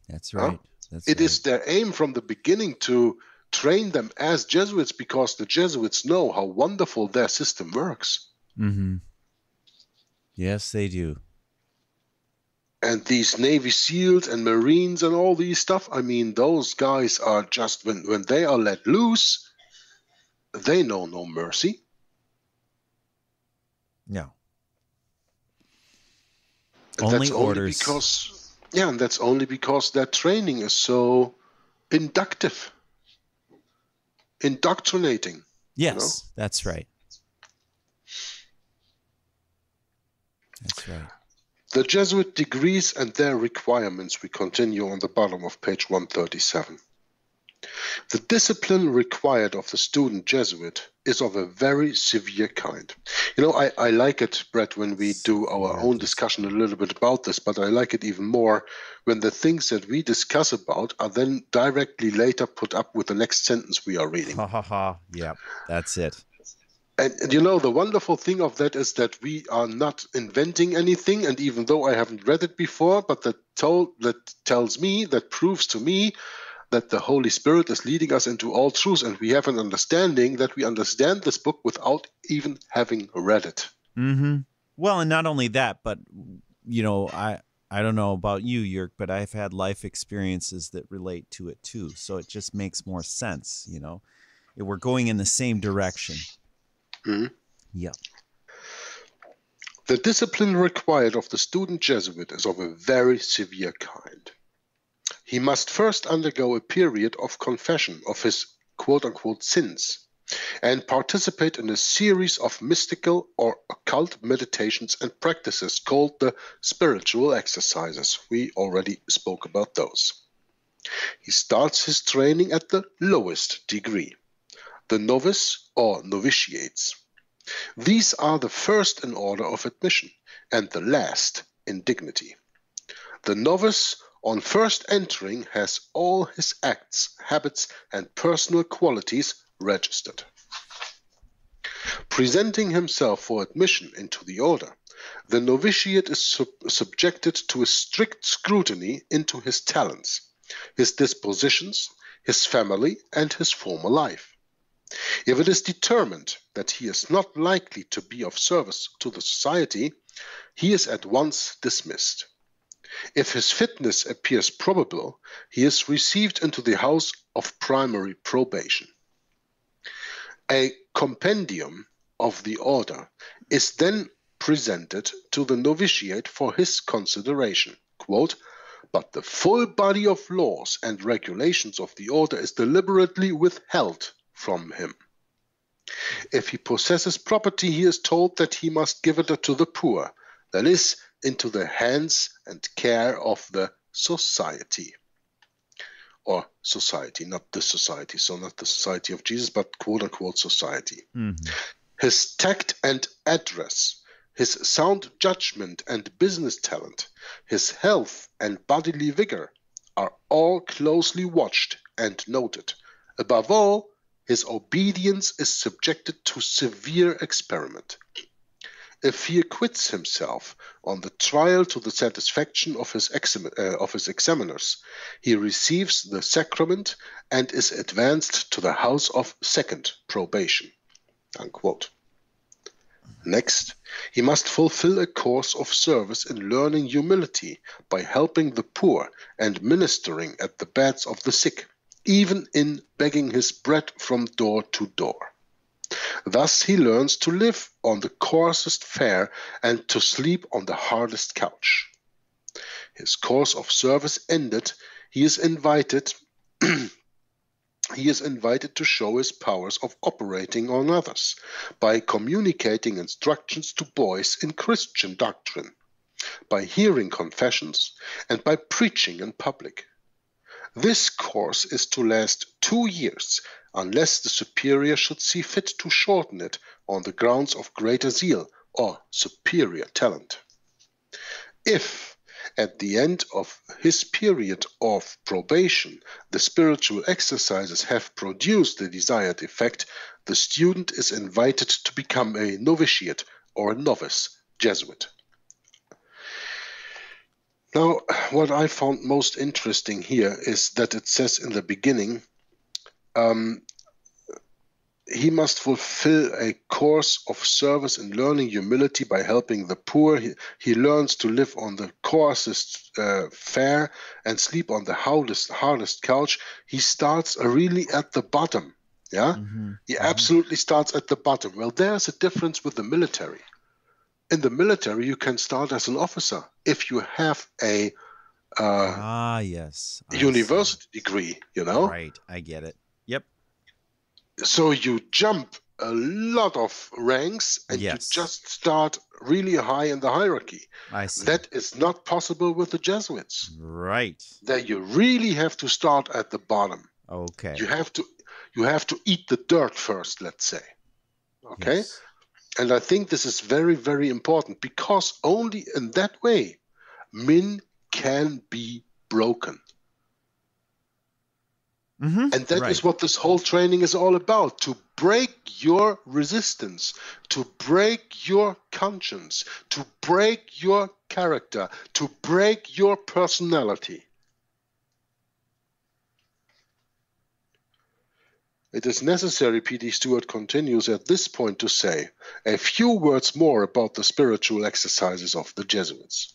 Speaker 3: That's right.
Speaker 2: It is their aim from the beginning to train them as Jesuits, because the Jesuits know how wonderful their system works.
Speaker 3: Yes, they do.
Speaker 2: And these Navy SEALs and Marines and all these stuff, I mean, those guys are just, when they are let loose, they know no mercy.
Speaker 3: No.
Speaker 2: And
Speaker 3: only
Speaker 2: that's
Speaker 3: orders.
Speaker 2: And that's only because their training is so inductive, indoctrinating.
Speaker 3: Yes, that's right. That's right.
Speaker 2: The Jesuit degrees and their requirements, we continue on the bottom of page 137. The discipline required of the student Jesuit is of a very severe kind. You know, I like it, Bret, when we do our own discussion a little bit about this, but I like it even more when the things that we discuss about are then directly later put up with the next sentence we are reading.
Speaker 3: Yeah, that's it.
Speaker 2: And you know, the wonderful thing of that is that we are not inventing anything, and even though I haven't read it before, but that proves to me that the Holy Spirit is leading us into all truth, and we have an understanding that we understand this book without even having read it.
Speaker 3: Mm-hmm. Well, and not only that, but, you know, I don't know about you, Jörg, but I've had life experiences that relate to it too. So it just makes more sense, you know. We're going in the same direction.
Speaker 2: Mm-hmm.
Speaker 3: Yeah.
Speaker 2: The discipline required of the student Jesuit is of a very severe kind. He must first undergo a period of confession of his quote-unquote sins and participate in a series of mystical or occult meditations and practices called the spiritual exercises. We already spoke about those. He starts his training at the lowest degree, the novice or novitiates. These are the first in order of admission and the last in dignity. The novice, on first entering, has all his acts, habits, and personal qualities registered. Presenting himself for admission into the order, the novitiate is subjected to a strict scrutiny into his talents, his dispositions, his family, and his former life. If it is determined that he is not likely to be of service to the society, he is at once dismissed. If his fitness appears probable, he is received into the house of primary probation. A compendium of the order is then presented to the novitiate for his consideration. Quote, "But the full body of laws and regulations of the order is deliberately withheld from him. If he possesses property, he is told that he must give it to the poor, that is, into the hands and care of the society." Or society, not the society, so not the society of Jesus, but quote-unquote society. Mm-hmm. His tact and address, his sound judgment and business talent, his health and bodily vigor are all closely watched and noted. Above all, his obedience is subjected to severe experiment. If he acquits himself on the trial to the satisfaction of his examiners, he receives the sacrament and is advanced to the house of second probation. Unquote. Next, he must fulfill a course of service in learning humility by helping the poor and ministering at the beds of the sick, even in begging his bread from door to door. Thus he learns to live on the coarsest fare and to sleep on the hardest couch. His course of service ended, he is invited to show his powers of operating on others by communicating instructions to boys in Christian doctrine, by hearing confessions, and by preaching in public. This course is to last 2 years, unless the superior should see fit to shorten it on the grounds of greater zeal or superior talent. If, at the end of his period of probation, the spiritual exercises have produced the desired effect, the student is invited to become a novitiate or a novice Jesuit. Now, what I found most interesting here is that it says in the beginning, he must fulfill a course of service in learning humility by helping the poor. He learns to live on the coarsest fare and sleep on the hardest couch. He starts really at the bottom. Yeah, he absolutely starts at the bottom. Well, there's a difference with the military. In the military, you can start as an officer if you have a university degree, you know?
Speaker 3: Right, I get it. Yep.
Speaker 2: So you jump a lot of ranks and you just start really high in the hierarchy.
Speaker 3: I see.
Speaker 2: That is not possible with the Jesuits.
Speaker 3: Right.
Speaker 2: That you really have to start at the bottom.
Speaker 3: Okay.
Speaker 2: You have to eat the dirt first, let's say. Okay? Yes. And I think this is very, very important because only in that way men can be broken. And that is what this whole training is all about, to break your resistance, to break your conscience, to break your character, to break your personality. It is necessary, P.D. Stuart continues at this point, to say a few words more about the spiritual exercises of the Jesuits.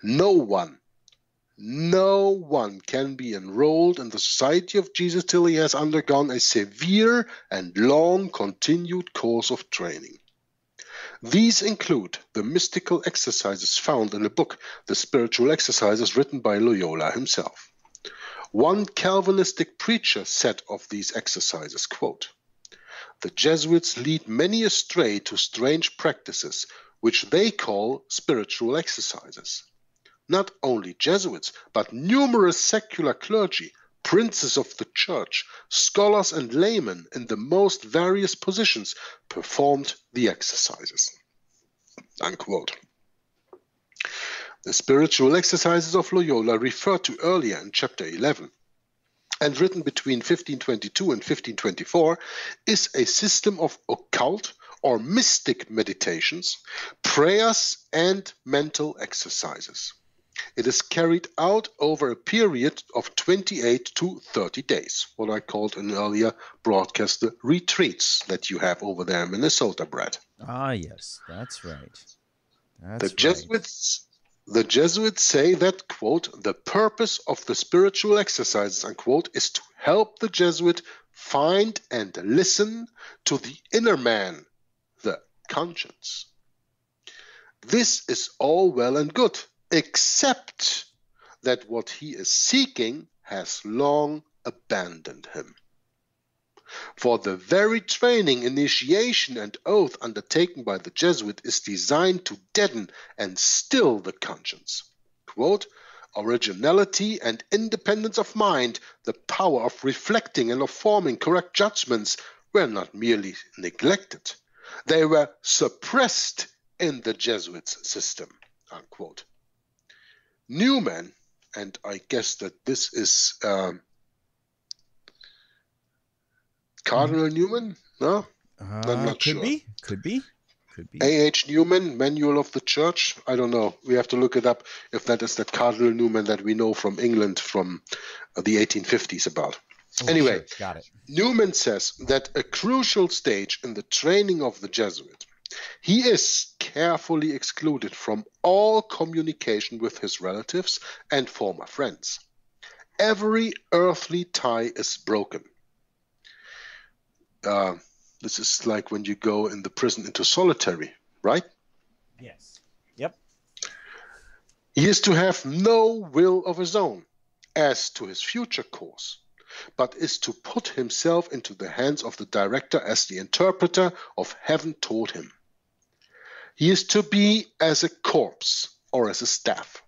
Speaker 2: No one can be enrolled in the Society of Jesus till he has undergone a severe and long continued course of training. These include the mystical exercises found in a book, The Spiritual Exercises, written by Loyola himself. One Calvinistic preacher said of these exercises, quote, "The Jesuits lead many astray to strange practices, which they call spiritual exercises. Not only Jesuits, but numerous secular clergy, princes of the church, scholars and laymen in the most various positions performed the exercises." Unquote. The spiritual exercises of Loyola, referred to earlier in chapter 11 and written between 1522 and 1524, is a system of occult or mystic meditations, prayers, and mental exercises. It is carried out over a period of 28 to 30 days, what I called in earlier broadcast the retreats that you have over there in Minnesota, Bret.
Speaker 3: Ah, yes, that's right.
Speaker 2: The Jesuits say that, quote, "the purpose of the spiritual exercises," unquote, "is to help the Jesuit find and listen to the inner man, the conscience. This is all well and good, except that what he is seeking has long abandoned him. For the very training, initiation, and oath undertaken by the Jesuit is designed to deaden and still the conscience. Quote, "Originality and independence of mind, the power of reflecting and of forming correct judgments, were not merely neglected. They were suppressed in the Jesuits' system." Unquote. Newman, and I guess that this is Cardinal Newman? No? I'm not sure.
Speaker 3: Could be.
Speaker 2: A.H. Newman, Manual of the Church? I don't know. We have to look it up if that is the Cardinal Newman that we know from England from the 1850s about. Anyway,
Speaker 3: sure. Got it.
Speaker 2: Newman says that a crucial stage in the training of the Jesuit, he is carefully excluded from all communication with his relatives and former friends. Every earthly tie is broken. This is like when you go in the prison into solitary, right?
Speaker 3: Yes. Yep.
Speaker 2: He is to have no will of his own as to his future course, but is to put himself into the hands of the director as the interpreter of heaven told him. He is to be as a corpse or as a staff.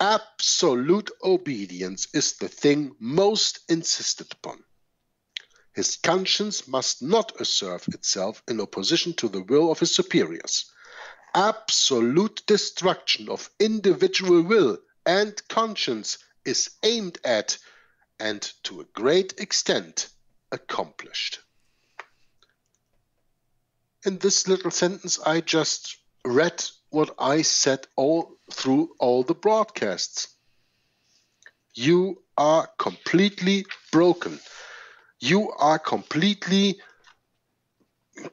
Speaker 2: Absolute obedience is the thing most insisted upon. His conscience must not assert itself in opposition to the will of his superiors. Absolute destruction of individual will and conscience is aimed at and to a great extent accomplished. In this little sentence, I just read what I said all through all the broadcasts. You are completely broken. You are completely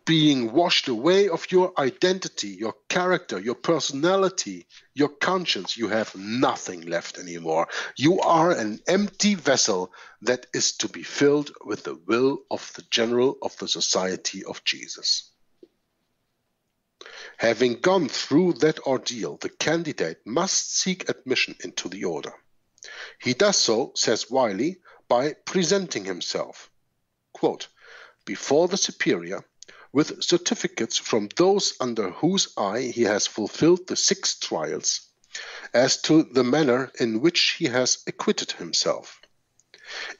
Speaker 2: being washed away of your identity, your character, your personality, your conscience. You have nothing left anymore. You are an empty vessel that is to be filled with the will of the General of the Society of Jesus. Having gone through that ordeal, the candidate must seek admission into the order. He does so, says Wiley, by presenting himself, quote, "before the superior, with certificates from those under whose eye he has fulfilled the 6 trials, as to the manner in which he has acquitted himself.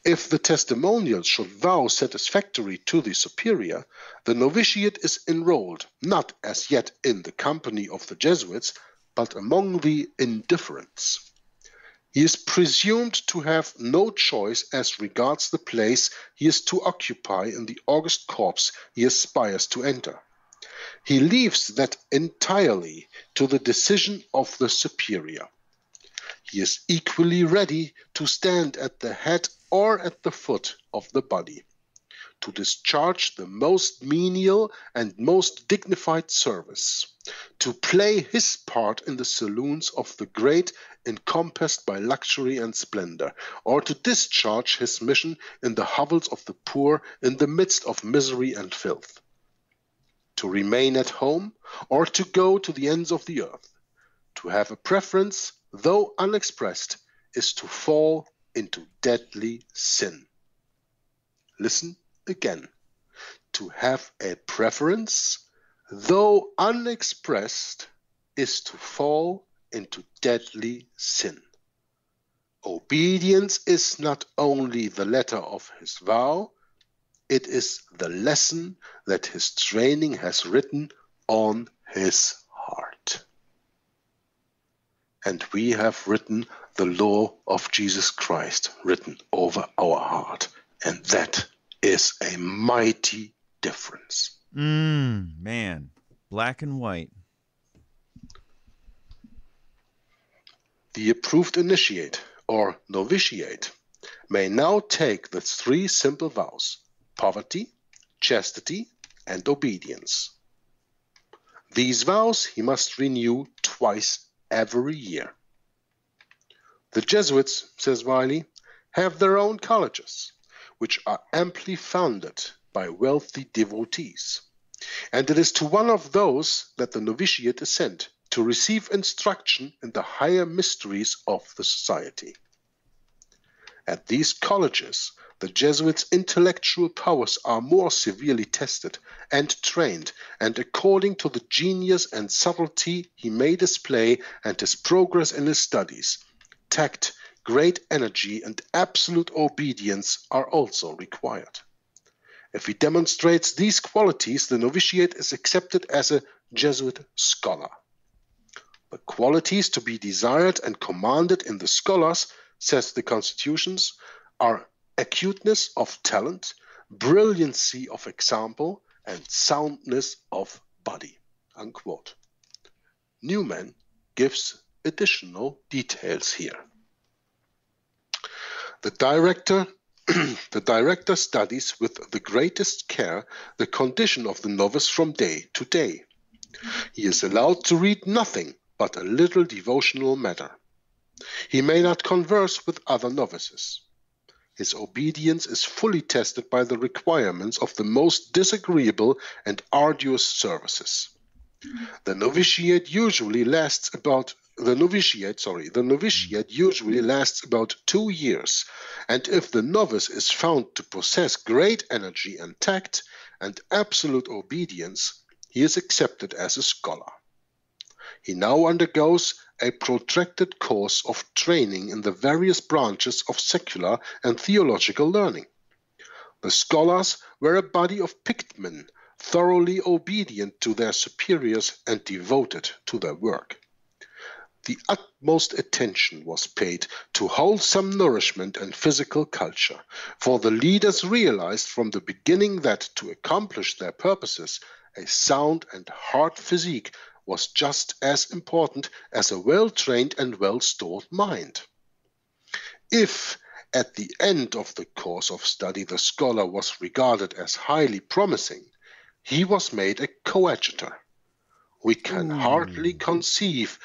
Speaker 2: If the testimonials should vow satisfactory to the superior, the novitiate is enrolled, not as yet in the company of the Jesuits, but among the indifferents. He is presumed to have no choice as regards the place he is to occupy in the august corps he aspires to enter. He leaves that entirely to the decision of the superior. He is equally ready to stand at the head or at the foot of the body. to discharge the most menial and most dignified service, to play his part in the saloons of the great encompassed by luxury and splendor, or to discharge his mission in the hovels of the poor in the midst of misery and filth, to remain at home or to go to the ends of the earth. To have a preference, though unexpressed, is to fall into deadly sin. Listen again. To have a preference, though unexpressed, is to fall into deadly sin. Obedience is not only the letter of his vow, it is the lesson that his training has written on his heart. And we have written the law of Jesus Christ written over our heart. And that is a mighty difference.
Speaker 3: Man, black and white.
Speaker 2: The approved initiate or novitiate may now take the 3 simple vows: poverty, chastity, and obedience. These vows he must renew twice every year. The Jesuits, says Wiley, have their own colleges, which are amply funded by wealthy devotees, and it is to one of those that the novitiate is sent to receive instruction in the higher mysteries of the society. At these colleges, the Jesuits' intellectual powers are more severely tested and trained, and according to the genius and subtlety he may display and his progress in his studies, tact, great energy, and absolute obedience are also required. If he demonstrates these qualities, the novitiate is accepted as a Jesuit scholar. The qualities to be desired and commanded in the scholars, says the Constitutions, are acuteness of talent, brilliancy of example, and soundness of body. Unquote. Newman gives additional details here. The director studies with the greatest care the condition of the novice from day to day. He is allowed to read nothing but a little devotional matter. He may not converse with other novices. His obedience is fully tested by the requirements of the most disagreeable and arduous services. The novitiate usually lasts about 2 years, and if the novice is found to possess great energy and tact and absolute obedience, he is accepted as a scholar. He now undergoes a protracted course of training in the various branches of secular and theological learning. The scholars were a body of picked men, thoroughly obedient to their superiors and devoted to their work. The utmost attention was paid to wholesome nourishment and physical culture, for the leaders realized from the beginning that to accomplish their purposes, a sound and hard physique was just as important as a well-trained and well-stored mind. If, at the end of the course of study, the scholar was regarded as highly promising, he was made a coadjutor. We can hardly conceive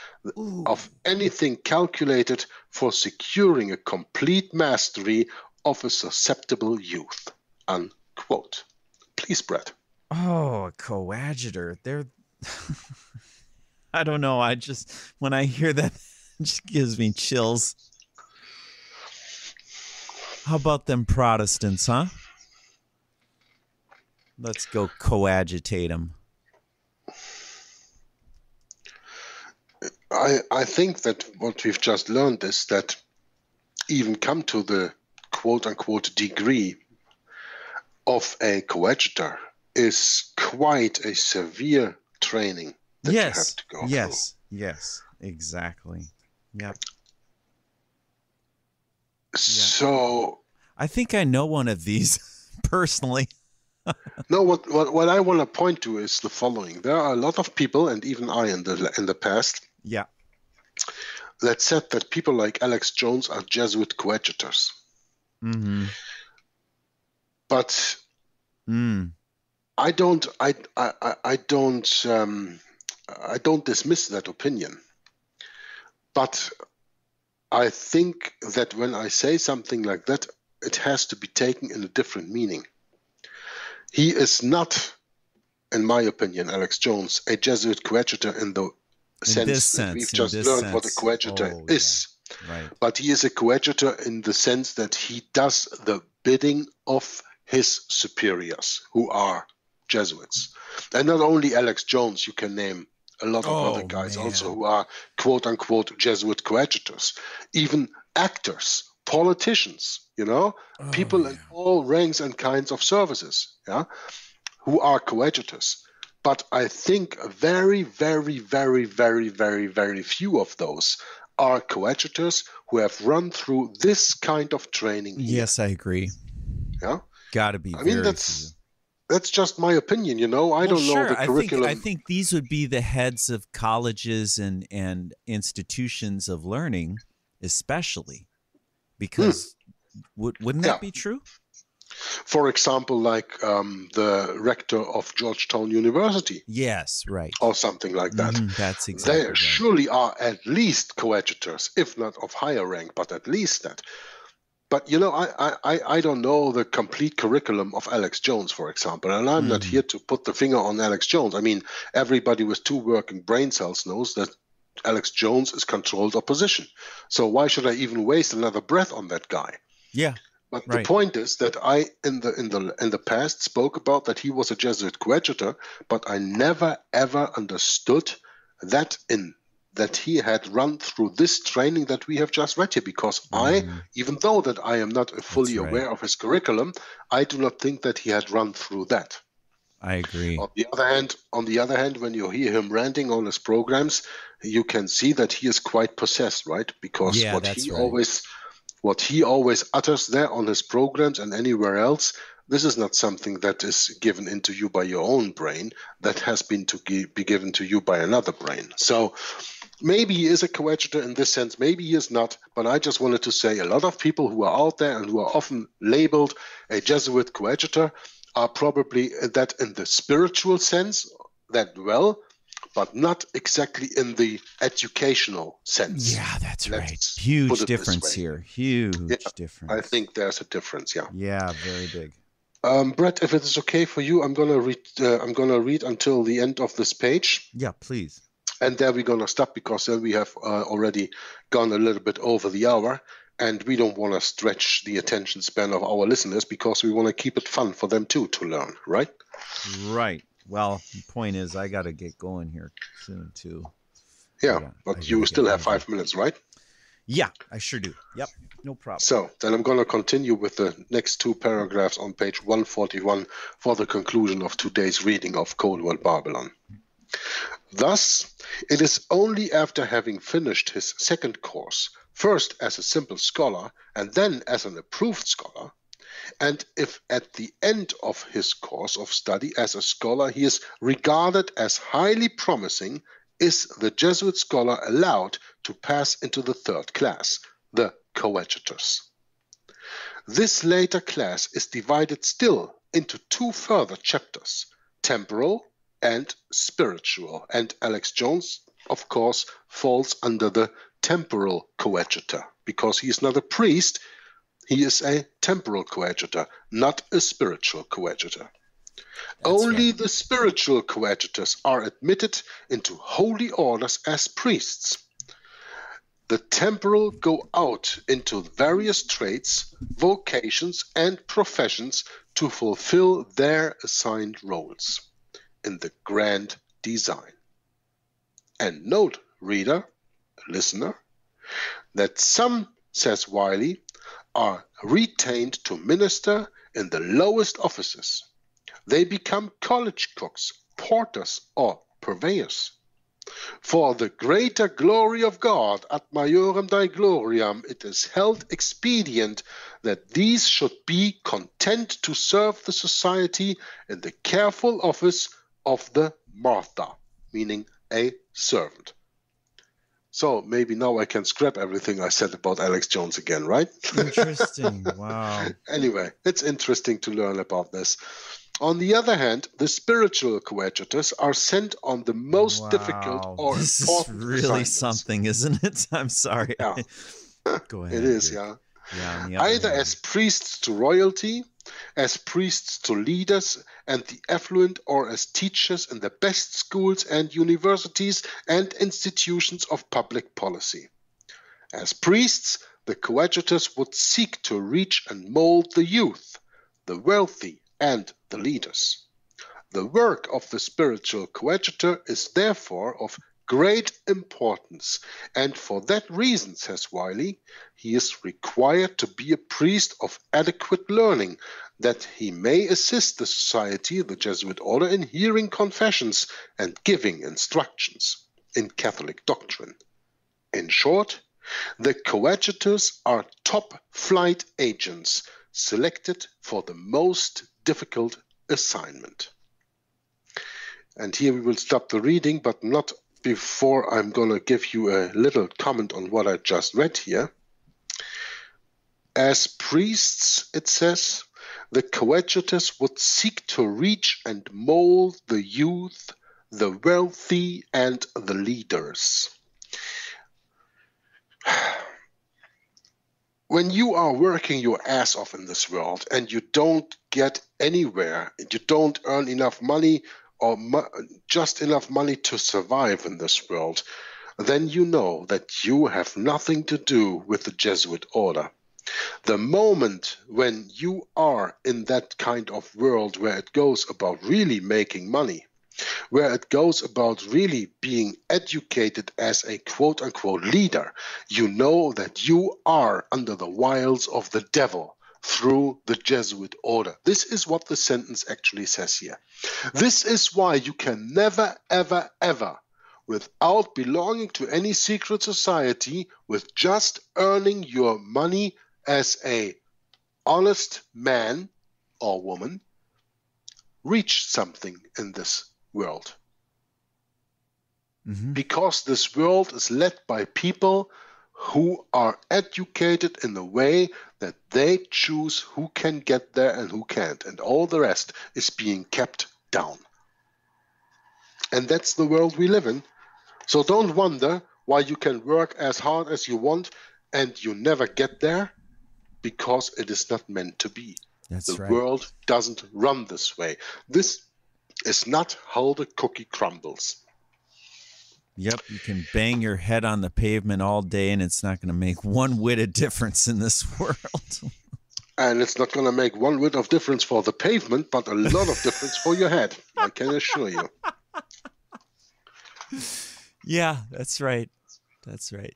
Speaker 2: of anything calculated for securing a complete mastery of a susceptible youth. Unquote. Please, Bret.
Speaker 3: Oh, a coadjutor. They're... I don't know. When I hear that, it just gives me chills. How about them Protestants, huh? Let's go coagitate them.
Speaker 2: I think that what we've just learned is that even come to the quote-unquote degree of a coadjutor is quite a severe training that you have to go through.
Speaker 3: Yes, exactly. Yep.
Speaker 2: So
Speaker 3: I think I know one of these personally.
Speaker 2: No, what I want to point to is the following. There are a lot of people, and even I in the past, that said that people like Alex Jones are Jesuit coadjutors.
Speaker 3: Mm-hmm.
Speaker 2: But I don't dismiss that opinion, but I think that when I say something like that, it has to be taken in a different meaning. He is not, in my opinion, Alex Jones, a Jesuit coadjutor in the sense that we've just learned what a coadjutor is.
Speaker 3: Yeah. Right.
Speaker 2: But he is a coadjutor in the sense that he does the bidding of his superiors, who are Jesuits. And not only Alex Jones, you can name a lot of other guys also who are quote-unquote Jesuit coadjutors. Even actors, politicians, people in all ranks and kinds of services, who are coadjutors. But I think very, very, very, very, very, very few of those are coadjutors who have run through this kind of training here.
Speaker 3: Yes, I agree.
Speaker 2: Yeah,
Speaker 3: got to be.
Speaker 2: I mean, that's just my opinion. I don't know the curriculum.
Speaker 3: I think these would be the heads of colleges and institutions of learning, especially, because wouldn't that be true?
Speaker 2: For example, like the rector of Georgetown University.
Speaker 3: Yes, right.
Speaker 2: Or something like that.
Speaker 3: That's exactly
Speaker 2: They surely are at least coadjutors, if not of higher rank, but at least that. But, I don't know the complete curriculum of Alex Jones, for example, and I'm not here to put the finger on Alex Jones. I mean, everybody with 2 working brain cells knows that Alex Jones is controlled opposition. So why should I even waste another breath on that guy?
Speaker 3: Yeah.
Speaker 2: But the point is that I, in the past, spoke about that he was a Jesuit coadjutor, but I never ever understood that he had run through this training that we have just read here. Because even though that I am not fully aware of his curriculum, I do not think that he had run through that.
Speaker 3: I agree.
Speaker 2: On the other hand, when you hear him ranting on his programs, you can see that he is quite possessed, right? Because what he always utters there on his programs and anywhere else, this is not something that is given into you by your own brain. That has been to be given to you by another brain. So maybe he is a coadjutor in this sense, maybe he is not, but I just wanted to say a lot of people who are out there and who are often labeled a Jesuit coadjutor are probably that in the spiritual sense, that but not exactly in the educational sense.
Speaker 3: Yeah, that's right. Huge difference here. Huge difference.
Speaker 2: I think there's a difference. Yeah.
Speaker 3: Yeah, very big.
Speaker 2: Brett, if it is okay for you, I'm gonna read until the end of this page.
Speaker 3: Yeah, please.
Speaker 2: And there we're gonna stop because then we have already gone a little bit over the hour, and we don't want to stretch the attention span of our listeners because we want to keep it fun for them too to learn, right?
Speaker 3: Right. Well, the point is, I got to get going here soon too.
Speaker 2: Yeah, but you still have 5 minutes, right?
Speaker 3: Yeah, I sure do. Yep, no problem.
Speaker 2: So then I'm going to continue with the next 2 paragraphs on page 141 for the conclusion of today's reading of Codeword Barbelon. Thus, it is only after having finished his second course, first as a simple scholar and then as an approved scholar, and if at the end of his course of study as a scholar he is regarded as highly promising, is the Jesuit scholar allowed to pass into the 3rd class, the coadjutors. This later class is divided still into 2 further chapters, temporal and spiritual, and Alex Jones, of course, falls under the temporal coadjutor, because he is not a priest. He is a temporal coadjutor, not a spiritual coadjutor. Only the spiritual coadjutors are admitted into holy orders as priests. The temporal go out into various trades, vocations, and professions to fulfill their assigned roles in the grand design. And note, reader, listener, that some, says Wiley, are retained to minister in the lowest offices. They become college cooks, porters, or purveyors. For the greater glory of God, ad majorem Dei gloriam, it is held expedient that these should be content to serve the society in the careful office of the martha, meaning a servant. So maybe now I can scrap everything I said about Alex Jones again, right?
Speaker 3: Interesting. Wow.
Speaker 2: Anyway, it's interesting to learn about this. On the other hand, the spiritual coadjutors are sent on the most difficult or
Speaker 3: this
Speaker 2: important
Speaker 3: is really
Speaker 2: assignments.
Speaker 3: something, isn't it? I'm sorry.
Speaker 2: Yeah.
Speaker 3: Go ahead.
Speaker 2: It is,
Speaker 3: Jörg.
Speaker 2: yeah.
Speaker 3: On the
Speaker 2: Either
Speaker 3: hand.
Speaker 2: as priests to royalty, as priests to leaders and the affluent, or as teachers in the best schools and universities and institutions of public policy. As priests, the coadjutors would seek to reach and mold the youth, the wealthy, and the leaders. The work of the spiritual coadjutor is therefore of great importance, and for that reason, says Wiley, he is required to be a priest of adequate learning, that he may assist the society, the Jesuit order, in hearing confessions and giving instructions in Catholic doctrine. In short, the coadjutors are top-flight agents selected for the most difficult assignment. And here we will stop the reading, but not before I'm going to give you a little comment on what I just read here. As priests, it says, the coadjutors would seek to reach and mold the youth, the wealthy, and the leaders. When you are working your ass off in this world and you don't get anywhere, you don't earn enough money or just enough money to survive in this world, then you know that you have nothing to do with the Jesuit order. The moment when you are in that kind of world where it goes about really making money, where it goes about really being educated as a quote-unquote leader, you know that you are under the wiles of the devil through the Jesuit order. This is what the sentence actually says here. This is why you can never, ever, ever, without belonging to any secret society, with just earning your money as a honest man or woman, reach something in this world. Because this world is led by people who are educated in the way that they choose who can get there and who can't, and all the rest is being kept down. And that's the world we live in. So don't wonder why you can work as hard as you want and you never get there, because it is not meant to be.
Speaker 3: That's
Speaker 2: the
Speaker 3: right.
Speaker 2: world doesn't run this way. This is not how the cookie crumbles.
Speaker 3: Yep, you can bang your head on the pavement all day and it's not going to make one whit of difference in this world.
Speaker 2: And it's not going to make one whit of difference for the pavement, but a lot of difference for your head, I can assure you.
Speaker 3: Yeah, that's right. That's right.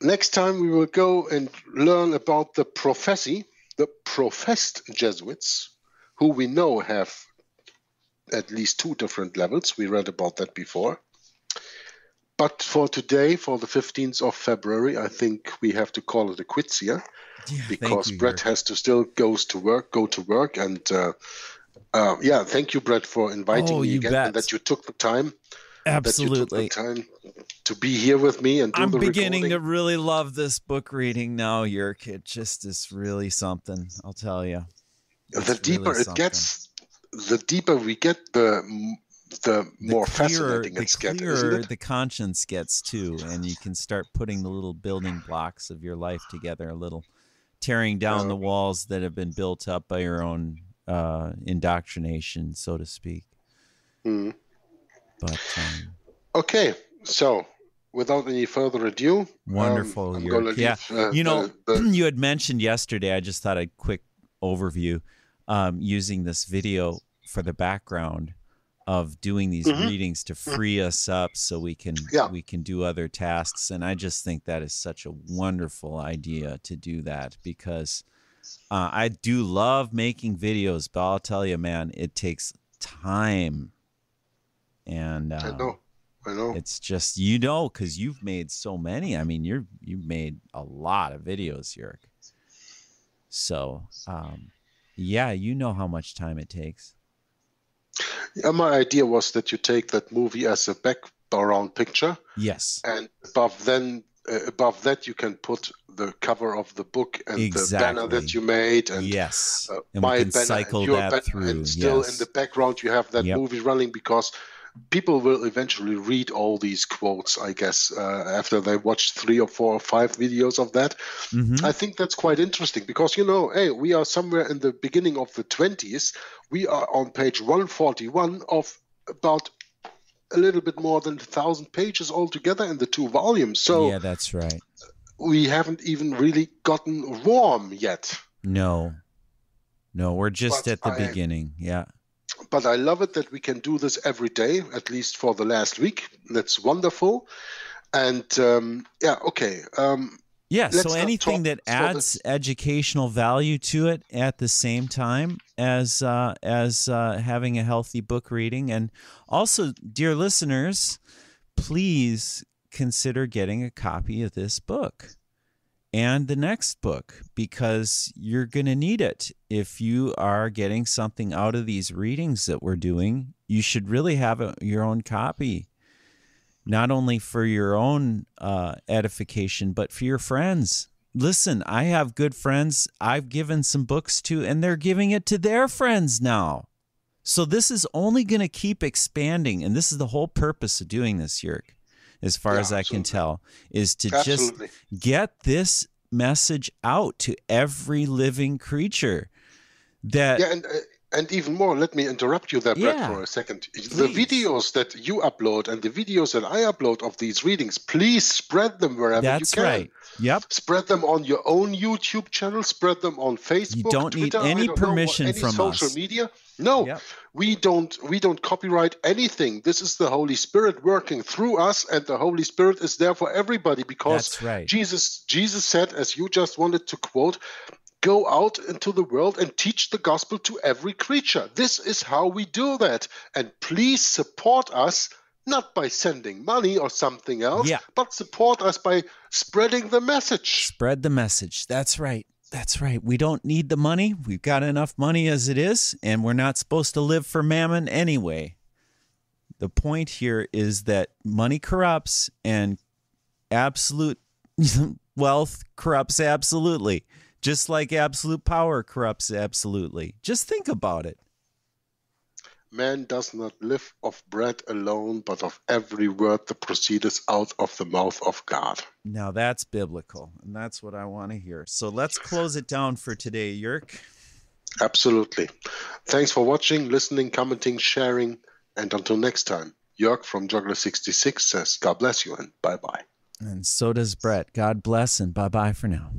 Speaker 2: Next time we will go and learn about the professed Jesuits, who we know have at least two different levels. We read about that before. But for today, for the 15th of February, I think we have to call it a quits here, because Bret has to still go to work. And yeah, thank you, Bret, for inviting me again, and that you took the time.
Speaker 3: Absolutely.
Speaker 2: That you took the time to be here with me and do
Speaker 3: I'm
Speaker 2: the
Speaker 3: beginning
Speaker 2: recording.
Speaker 3: to really love this book reading now, Jörg. It just is really something, I'll tell you.
Speaker 2: The deeper it gets, the deeper we get, the more fascinating it gets, isn't
Speaker 3: the clearer
Speaker 2: it?
Speaker 3: the conscience gets too, and you can start putting the little building blocks of your life together, a little tearing down the walls that have been built up by your own indoctrination, so to speak.
Speaker 2: Mm.
Speaker 3: But
Speaker 2: okay, so without any further ado,
Speaker 3: wonderful.
Speaker 2: I'm going to leave.
Speaker 3: You had mentioned yesterday, I just thought a quick overview, using this video for the background of doing these readings to free us up so we can do other tasks. And I just think that is such a wonderful idea to do that, because I do love making videos, but I'll tell you, man, it takes time. And
Speaker 2: I know.
Speaker 3: It's just, because you've made so many. I mean, you've made a lot of videos, Jörg. So, yeah, you know how much time it takes.
Speaker 2: Yeah, my idea was that you take that movie as a round picture.
Speaker 3: Yes.
Speaker 2: And above that, you can put the cover of the book and the banner that you made, and
Speaker 3: yes, and
Speaker 2: my
Speaker 3: we can
Speaker 2: banner
Speaker 3: cycle
Speaker 2: and your
Speaker 3: that
Speaker 2: banner,
Speaker 3: through.
Speaker 2: and still in the background you have that movie running, because people will eventually read all these quotes, I guess, after they watch 3 or 4 or 5 videos of that. I think that's quite interesting, because, you know, hey, we are somewhere in the beginning of the 20s. We are on page 141 of about a little bit more than 1,000 pages altogether in the 2 volumes. So
Speaker 3: yeah, that's right.
Speaker 2: We haven't even really gotten warm yet.
Speaker 3: No, we're just at the beginning. Yeah.
Speaker 2: But I love it that we can do this every day, at least for the last week. That's wonderful. And okay.
Speaker 3: So anything that adds educational value to it at the same time as having a healthy book reading. And also, dear listeners, please consider getting a copy of this book and the next book, because you're going to need it. If you are getting something out of these readings that we're doing, you should really have your own copy, not only for your own edification, but for your friends. Listen, I have good friends I've given some books to, and they're giving it to their friends now. So this is only going to keep expanding, and this is the whole purpose of doing this, Jörg, as far as I can tell, is to just get this message out to every living creature.
Speaker 2: And even more, let me interrupt you there, Bret, for a second. Please. The videos that you upload and the videos that I upload of these readings, please spread them wherever you can.
Speaker 3: That's right. Yep.
Speaker 2: Spread them on your own YouTube channel. Spread them on Facebook,
Speaker 3: you don't
Speaker 2: Twitter,
Speaker 3: need any permission from
Speaker 2: social
Speaker 3: us.
Speaker 2: Media. No, we don't copyright anything. This is the Holy Spirit working through us, and the Holy Spirit is there for everybody, because Jesus said, as you just wanted to quote, "Go out into the world and teach the gospel to every creature." This is how we do that. And please support us, not by sending money or something else, but support us by spreading the message.
Speaker 3: Spread the message. That's right. That's right. We don't need the money. We've got enough money as it is, and we're not supposed to live for mammon anyway. The point here is that money corrupts, and absolute wealth corrupts absolutely. Just like absolute power corrupts absolutely. Just think about it.
Speaker 2: Man does not live of bread alone, but of every word that proceedeth out of the mouth of God.
Speaker 3: Now that's biblical, and that's what I want to hear. So let's close it down for today, Jörg.
Speaker 2: Absolutely. Thanks for watching, listening, commenting, sharing, and until next time, Jörg from Juggler66 says, God bless you and bye-bye.
Speaker 3: And so does Bret. God bless and bye-bye for now.